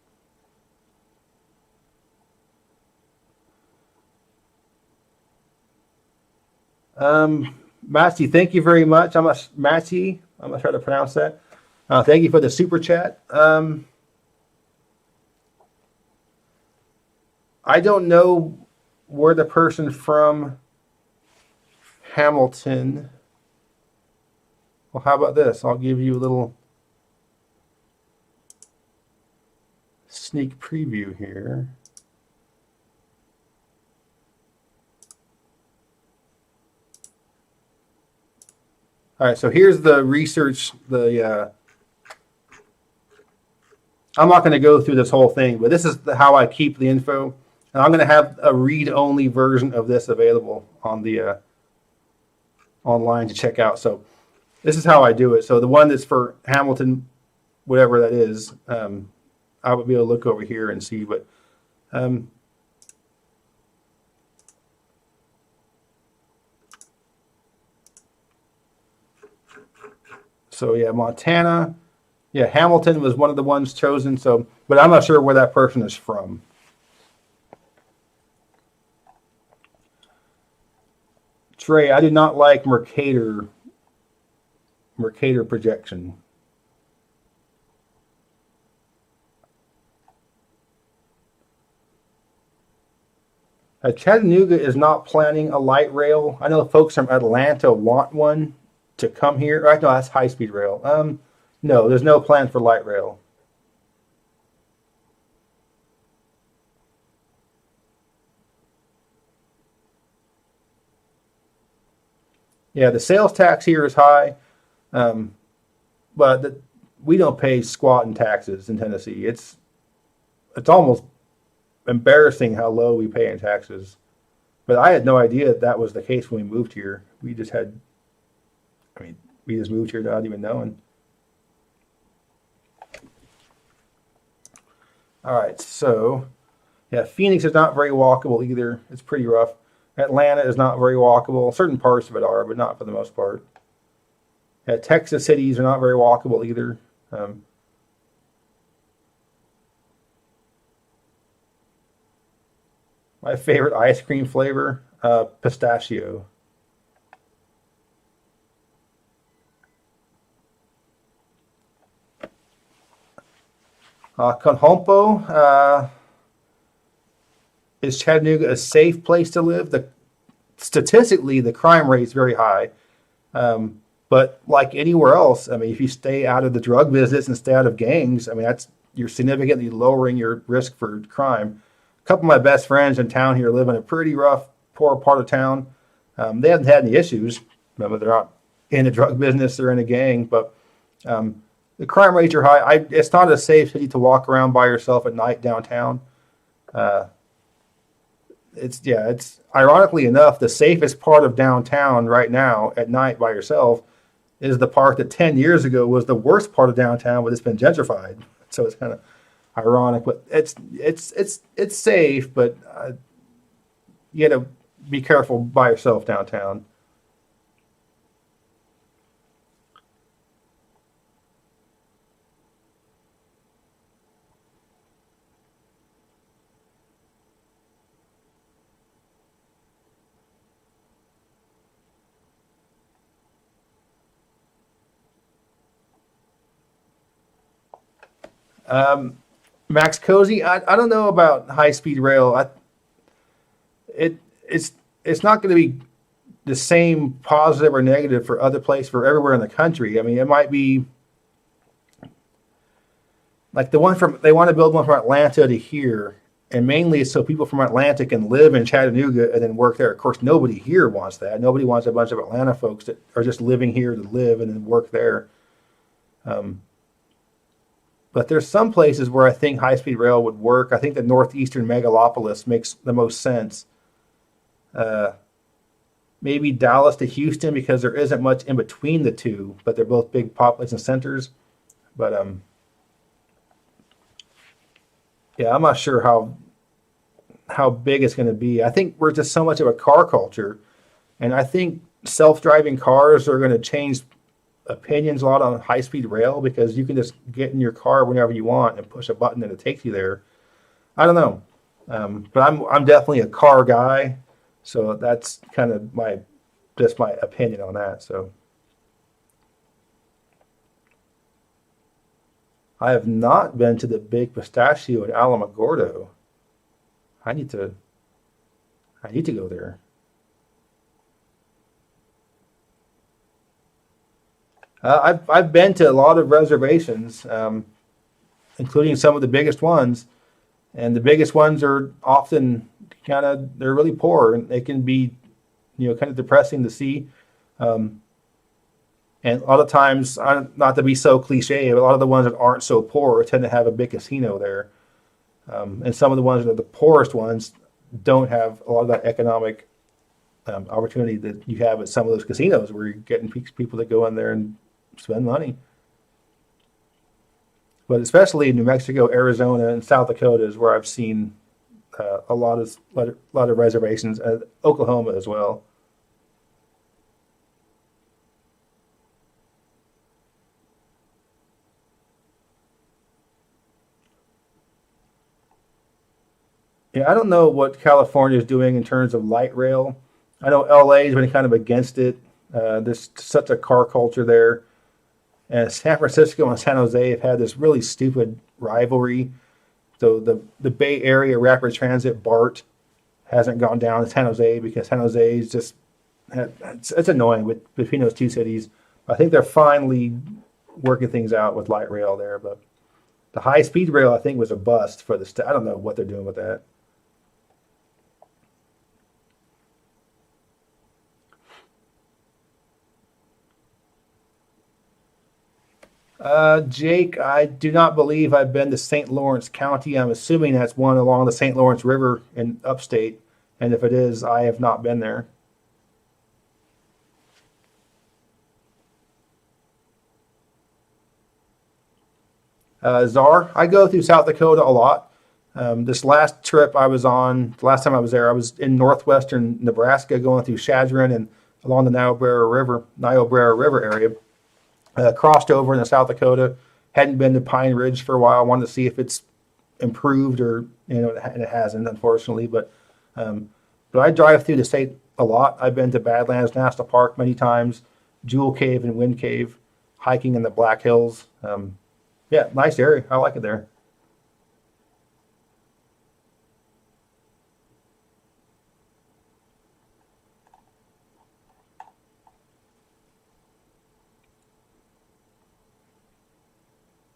Matty, thank you very much. Matty, I'm gonna try to pronounce that. Thank you for the super chat. I don't know where the person from Hamilton. Well, how about this? I'll give you a little sneak preview here. All right, so here's the research. I'm not going to go through this whole thing, but this is how I keep the info. And I'm going to have a read-only version of this available on the online to check out. So this is how I do it. So the one that's for Hamilton, whatever that is, I would be able to look over here and see. But so yeah, Montana. Yeah, Hamilton was one of the ones chosen. So, but I'm not sure where that person is from. Trey, I do not like Mercator projection. Chattanooga is not planning a light rail. I know folks from Atlanta want one. to come here. Right? No, that's high-speed rail. No, there's no plan for light rail. Yeah, the sales tax here is high, but we don't pay squat in taxes in Tennessee. It's almost embarrassing how low we pay in taxes. But I had no idea that was the case when we moved here. We just moved here without even knowing. All right, so yeah, Phoenix is not very walkable either. It's pretty rough. Atlanta is not very walkable. Certain parts of it are, but not for the most part. Yeah, Texas cities are not very walkable either. My favorite ice cream flavor, pistachio. Conhompo, is Chattanooga a safe place to live? Statistically, the crime rate is very high. But like anywhere else, I mean, if you stay out of the drug business and stay out of gangs, I mean, you're significantly lowering your risk for crime. A couple of my best friends in town here live in a pretty rough, poor part of town. They haven't had any issues. They're not in the drug business or in a gang, but the crime rates are high. It's not a safe city to walk around by yourself at night downtown. It's ironically enough, the safest part of downtown right now at night by yourself is the part that 10 years ago was the worst part of downtown, but it's been gentrified. So it's kind of ironic, but it's safe, but you got to be careful by yourself downtown. Max Cozy, I don't know about high speed rail. It it's not going to be the same positive or negative for other places for everywhere in the country. I mean, it might be like they want to build one from Atlanta to here, and mainly so people from Atlanta can live in Chattanooga and then work there. Of course, nobody here wants that. Nobody wants a bunch of Atlanta folks that are just living here to live and then work there. But there's some places where I think high-speed rail would work. I think the northeastern megalopolis makes the most sense. Maybe Dallas to Houston because there isn't much in between the two, but they're both big population centers. But yeah, I'm not sure how big it's going to be. I think we're just so much of a car culture, and I think self-driving cars are going to change opinions a lot on high-speed rail because you can just get in your car whenever you want and push a button and it takes you there. I don't know, but I'm definitely a car guy, so that's kind of my opinion on that. So I have not been to the Big Pistachio in Alamogordo. I need to go there. I've been to a lot of reservations, including some of the biggest ones, and the biggest ones are often they're really poor, and they can be, kind of depressing to see. And a lot of times, not to be so cliche, but a lot of the ones that aren't so poor tend to have a big casino there, and some of the ones that are the poorest ones don't have a lot of that economic opportunity that you have at some of those casinos, where you're getting people that go in there and spend money. But especially in New Mexico, Arizona, and South Dakota is where I've seen a lot of reservations, and Oklahoma as well. Yeah, I don't know what California is doing in terms of light rail. I know LA has been kind of against it. There's such a car culture there. And San Francisco and San Jose have had this really stupid rivalry. So the Bay Area Rapid Transit BART hasn't gone down to San Jose because San Jose is just it's annoying between those two cities. I think they're finally working things out with light rail there, but the high speed rail I think was a bust for the I don't know what they're doing with that. Jake, I do not believe I've been to St. Lawrence County. I'm assuming that's one along the St. Lawrence River in upstate, and if it is, I have not been there. Czar, I go through South Dakota a lot. This last trip I was on, the last time I was there, I was in northwestern Nebraska going through Chadron and along the Niobrara River area. Crossed over into South Dakota. Hadn't been to Pine Ridge for a while. Wanted to see if it's improved or, and it hasn't, unfortunately. But I drive through the state a lot. I've been to Badlands National Park many times, Jewel Cave and Wind Cave, hiking in the Black Hills. Yeah, nice area. I like it there.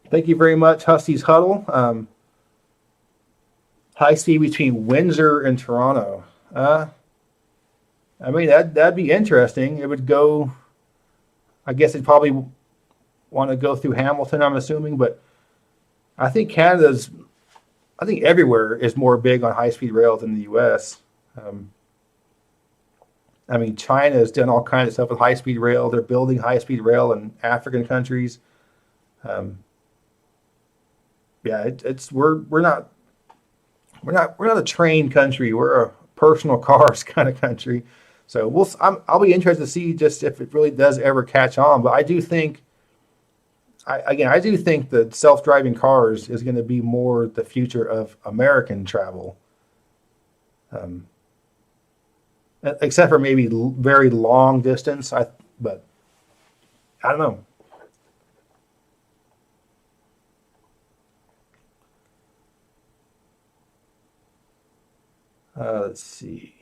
Thank you very much, Husty's Huddle. High speed between Windsor and Toronto. I mean, that'd be interesting. It would go, I guess it'd probably want to go through Hamilton, I'm assuming, but I think I think everywhere is more big on high speed rail than the US. I mean, China has done all kinds of stuff with high speed rail. They're building high speed rail in African countries. Um, yeah, we're not a train country. We're a personal cars kind of country. So I'll be interested to see just if it really does ever catch on. But I do think, I do think that self-driving cars is going to be more the future of American travel, except for maybe very long distance. But I don't know. Let's see.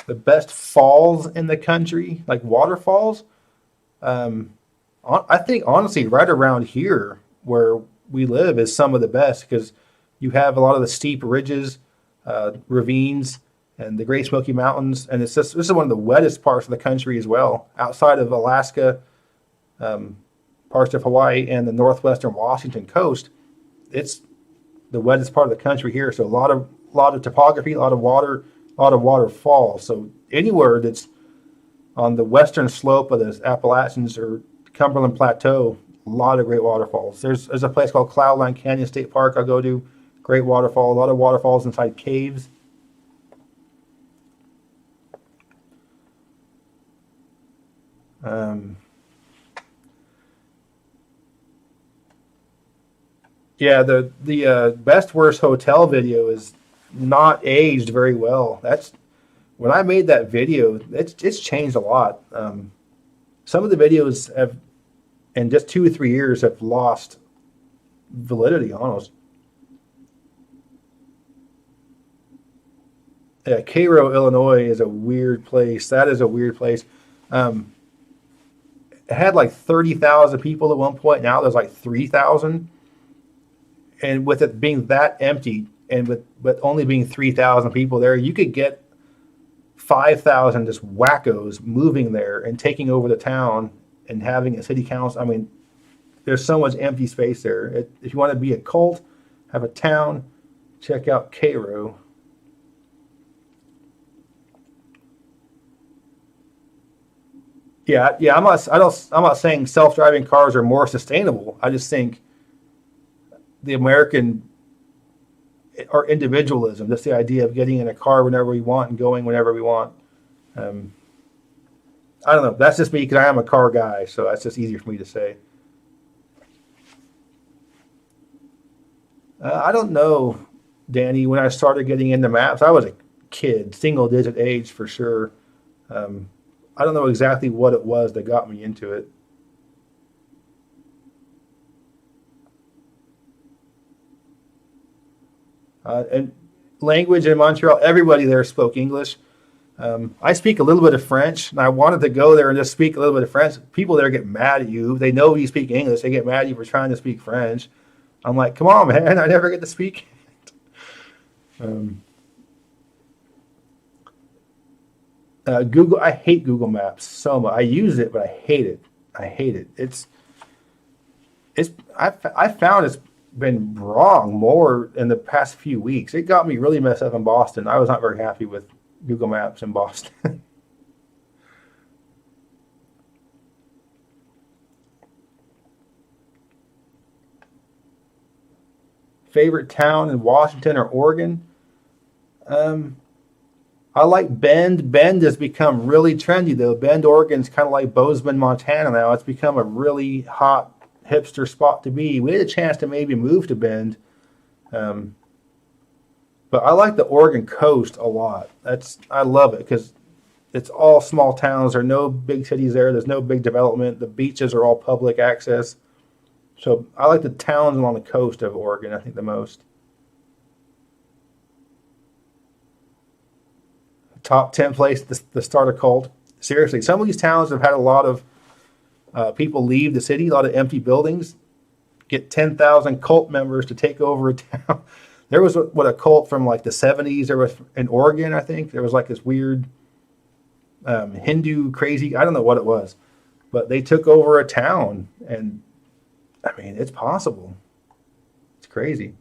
The best falls in the country, like waterfalls. Um, I think honestly, right around here where we live is some of the best because you have a lot of the steep ridges, ravines, and the Great Smoky Mountains, and this is one of the wettest parts of the country as well. Outside of Alaska, um, parts of Hawaii, and the northwestern Washington coast, it's the wettest part of the country here. So a lot of topography, a lot of waterfalls. So anywhere that's on the western slope of the Appalachians or Cumberland Plateau, a lot of great waterfalls. There's a place called Cloudline Canyon State Park I'll go to. Great waterfall. A lot of waterfalls inside caves. Um, yeah, the best worst hotel video is not aged very well. That's when I made that video. It's changed a lot. Some of the videos have, in just 2 or 3 years, have lost validity almost. Yeah, Cairo, Illinois is a weird place. That is a weird place. Um, it had like 30,000 people at one point. Now there's like 3,000. And with it being that empty and with only being 3,000 people there, you could get 5,000 just wackos moving there and taking over the town and having a city council. I mean, there's so much empty space there. If you want to be a cult, have a town, check out Cairo. Yeah, yeah. I'm not saying self-driving cars are more sustainable. I just think the American or individualism, just the idea of getting in a car whenever we want and going whenever we want. Um, I don't know. That's just me because I am a car guy, so that's just easier for me to say. I don't know, Danny. When I started getting into maps, I was a kid, single digit age for sure. Um, I don't know exactly what it was that got me into it. And language in Montreal, everybody there spoke English. I speak a little bit of French, and I wanted to go there and just speak a little bit of French. People there get mad at you. They know you speak English. They get mad at you for trying to speak French. I'm like, come on, man. I never get to speak. Google, I hate Google Maps so much. I use it, but I hate it. I hate it. I found it's been wrong more in the past few weeks. It got me really messed up in Boston. I was not very happy with Google Maps in Boston. Favorite town in Washington or Oregon? I like Bend. Bend has become really trendy though. Bend, Oregon's kind of like Bozeman, Montana now. It's become a really hot hipster spot to be. We had a chance to maybe move to Bend. Um, but I like the Oregon coast a lot. I love it because it's all small towns. There are no big cities there. There's no big development. The beaches are all public access. So I like the towns along the coast of Oregon, I think, the most. Top 10 place to start a cult. Seriously, some of these towns have had a lot of people leave the city, a lot of empty buildings. Get 10,000 cult members to take over a town. There was a cult from like the 70s. There was in Oregon, I think. There was like this weird Hindu crazy, I don't know what it was, but they took over a town. And I mean, it's possible. It's crazy.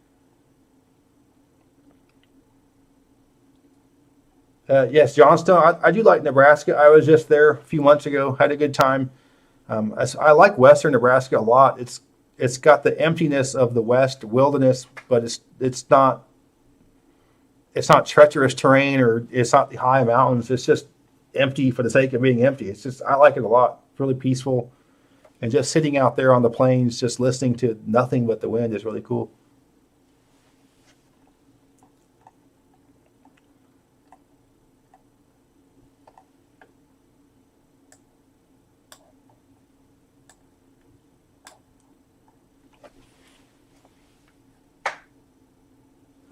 Yes, Johnstone. I do like Nebraska. I was just there a few months ago. Had a good time. I like Western Nebraska a lot. It's got the emptiness of the West wilderness, but it's not treacherous terrain or it's not the high mountains. It's just empty for the sake of being empty. I like it a lot. It's really peaceful, and just sitting out there on the plains, just listening to nothing but the wind is really cool.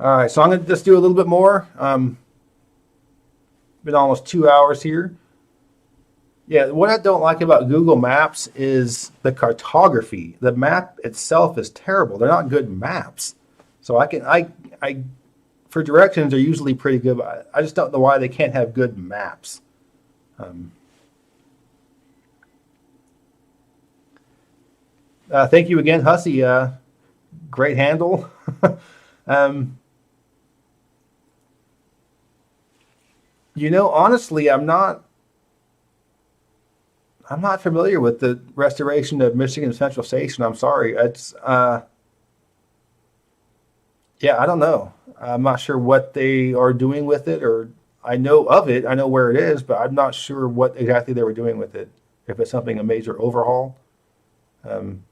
All right, so I'm going to just do a little bit more. Been almost 2 hours here. Yeah, what I don't like about Google Maps is the cartography. The map itself is terrible. They're not good maps. So I for directions are usually pretty good. But I just don't know why they can't have good maps. Um, Thank you again, Hussey. Great handle. um, honestly, I'm not familiar with the restoration of Michigan Central Station. I'm sorry. Yeah, I don't know. I'm not sure what they are doing with it, or I know of it. I know where it is, but I'm not sure what exactly they were doing with it. If it's something a major overhaul. Um,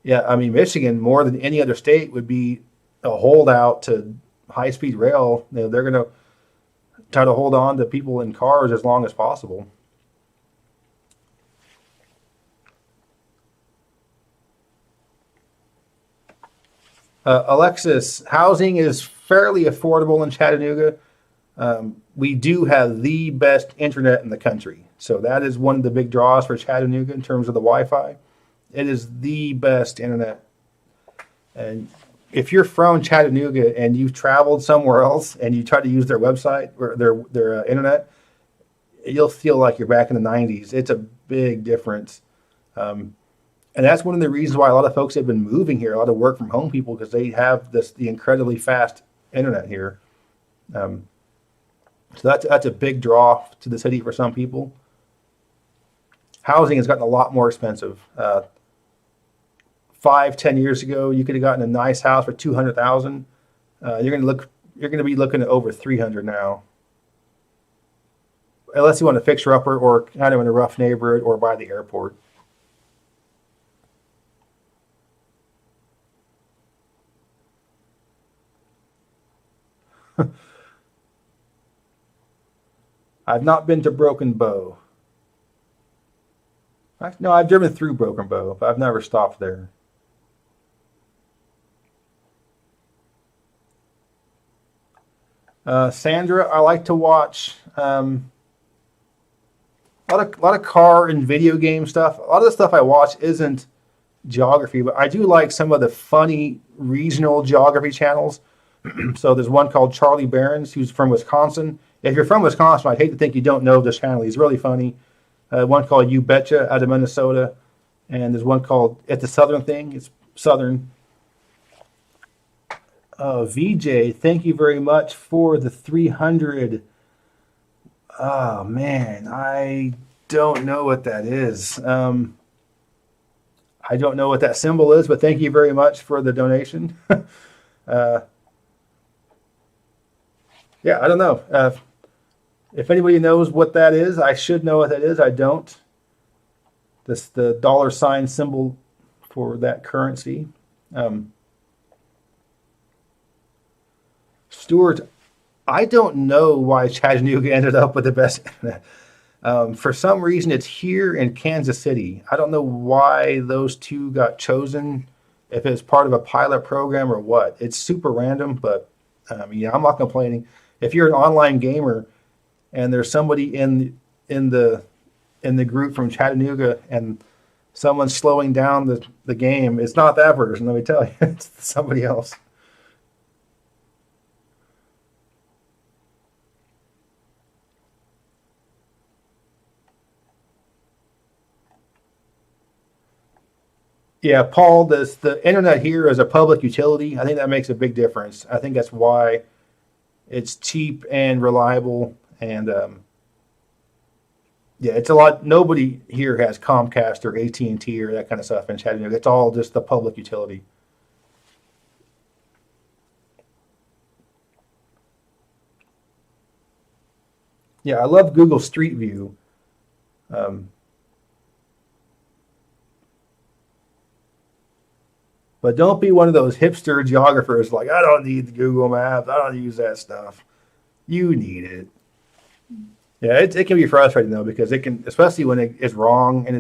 yeah, I mean, Michigan more than any other state would be a holdout to high-speed rail. They're going to try to hold on to people in cars as long as possible. Alexis, housing is fairly affordable in Chattanooga. We do have the best internet in the country. So that is one of the big draws for Chattanooga in terms of the Wi-Fi. It is the best internet. And if you're from Chattanooga and you've traveled somewhere else and you try to use their website or their internet, you'll feel like you're back in the 90s. It's a big difference. Um, and that's one of the reasons why a lot of folks have been moving here, a lot of work from home people, because they have the incredibly fast internet here. Um, so that's a big draw to the city for some people. Housing has gotten a lot more expensive. 5, 10 years ago, you could have gotten a nice house for 200,000. You're going to be looking at over 300 now, unless you want a fixer upper or kind of in a rough neighborhood or by the airport. I've not been to Broken Bow. No, I've driven through Broken Bow, but I've never stopped there. Sandra, I like to watch a lot of car and video game stuff. A lot of the stuff I watch isn't geography, but I do like some of the funny regional geography channels. So there's one called Charlie Barron's, who's from Wisconsin. If you're from Wisconsin, I'd hate to think you don't know this channel. He's really funny. One called You Betcha out of Minnesota, and there's one called It's a Southern Thing. It's Southern. VJ, thank you very much for the 300. Oh man, I don't know what that is. I don't know what that symbol is, but thank you very much for the donation. Yeah, I don't know. If anybody knows what that is, I should know what that is. I don't. This the $ symbol for that currency. Stuart, I don't know why Chattanooga ended up with the best internet. For some reason, it's here in Kansas City. I don't know why those two got chosen, if it's part of a pilot program or what. It's super random, but yeah, I'm not complaining. If you're an online gamer and there's somebody in the group from Chattanooga and someone's slowing down the game, it's not that person, let me tell you. It's somebody else. Yeah, Paul, the internet here is a public utility. I think that makes a big difference. I think that's why it's cheap and reliable, and yeah, it's a lot. Nobody here has Comcast or AT&T or that kind of stuff in Chattanooga. It's all just the public utility. Yeah, I love Google Street View. Um, but don't be one of those hipster geographers like, I don't need Google Maps. I don't use that stuff. You need it. Yeah, it can be frustrating though because it can, especially when it's wrong, and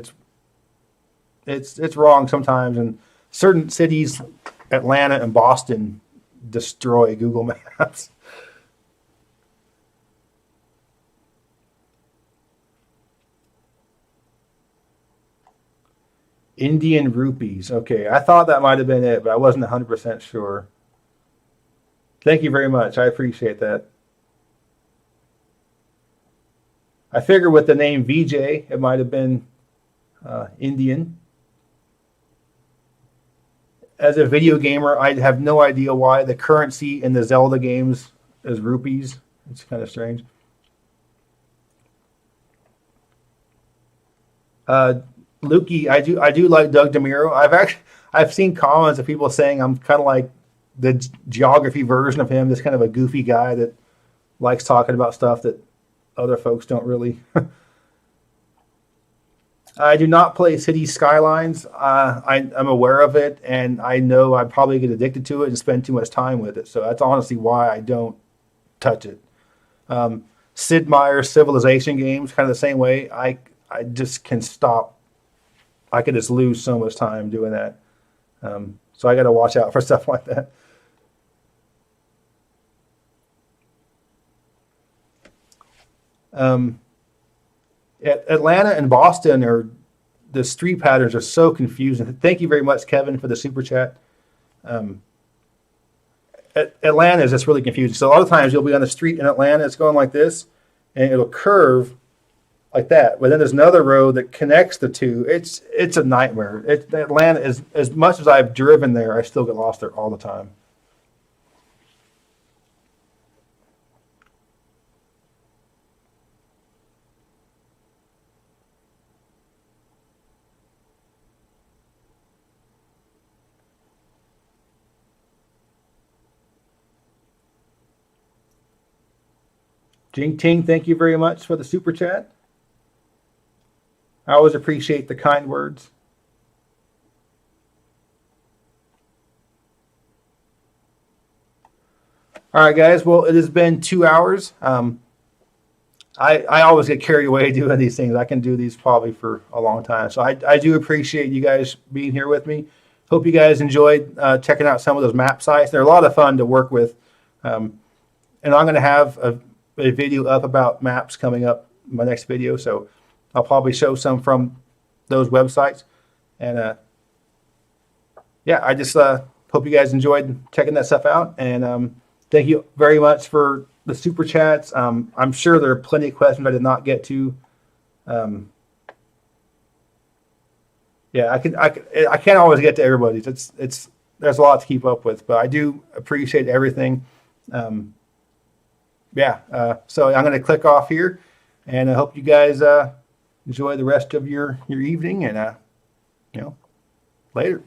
it's wrong sometimes. And certain cities, Atlanta and Boston, destroy Google Maps. Indian rupees. Okay, I thought that might have been it, but I wasn't 100% sure. Thank you very much. I appreciate that. I figure with the name VJ, it might have been Indian. As a video gamer, I have no idea why the currency in the Zelda games is rupees. It's kind of strange. Uh, Lukey, I do like Doug DeMuro. I've seen comments of people saying I'm kind of like the geography version of him, this kind of a goofy guy that likes talking about stuff that other folks don't really. I do not play City Skylines. I'm aware of it, and I know I probably get addicted to it and spend too much time with it. So that's honestly why I don't touch it. Sid Meier's Civilization games, kind of the same way. I just can stop. I could just lose so much time doing that. So I got to watch out for stuff like that. Um, Atlanta and Boston are the street patterns are so confusing. Thank you very much, Kevin, for the super chat. Um, Atlanta is just really confusing. So a lot of times you'll be on the street in Atlanta, it's going like this, and it'll curve like that. But then there's another road that connects the two. It's a nightmare. Atlanta is, as much as I've driven there, I still get lost there all the time. Jing Ting, thank you very much for the super chat. I always appreciate the kind words. All right, guys. Well, it has been 2 hours. I always get carried away doing these things. I can do these probably for a long time. So I do appreciate you guys being here with me. Hope you guys enjoyed checking out some of those map sites. They're a lot of fun to work with. and I'm going to have a video up about maps coming up in my next video. So I'll probably show some from those websites. And yeah, I just hope you guys enjoyed checking that stuff out. And thank you very much for the super chats. I'm sure there are plenty of questions I did not get to. Yeah, I can't always get to everybody's. There's a lot to keep up with, but I do appreciate everything. Yeah, so I'm going to click off here, and I hope you guys enjoy the rest of your evening, and later.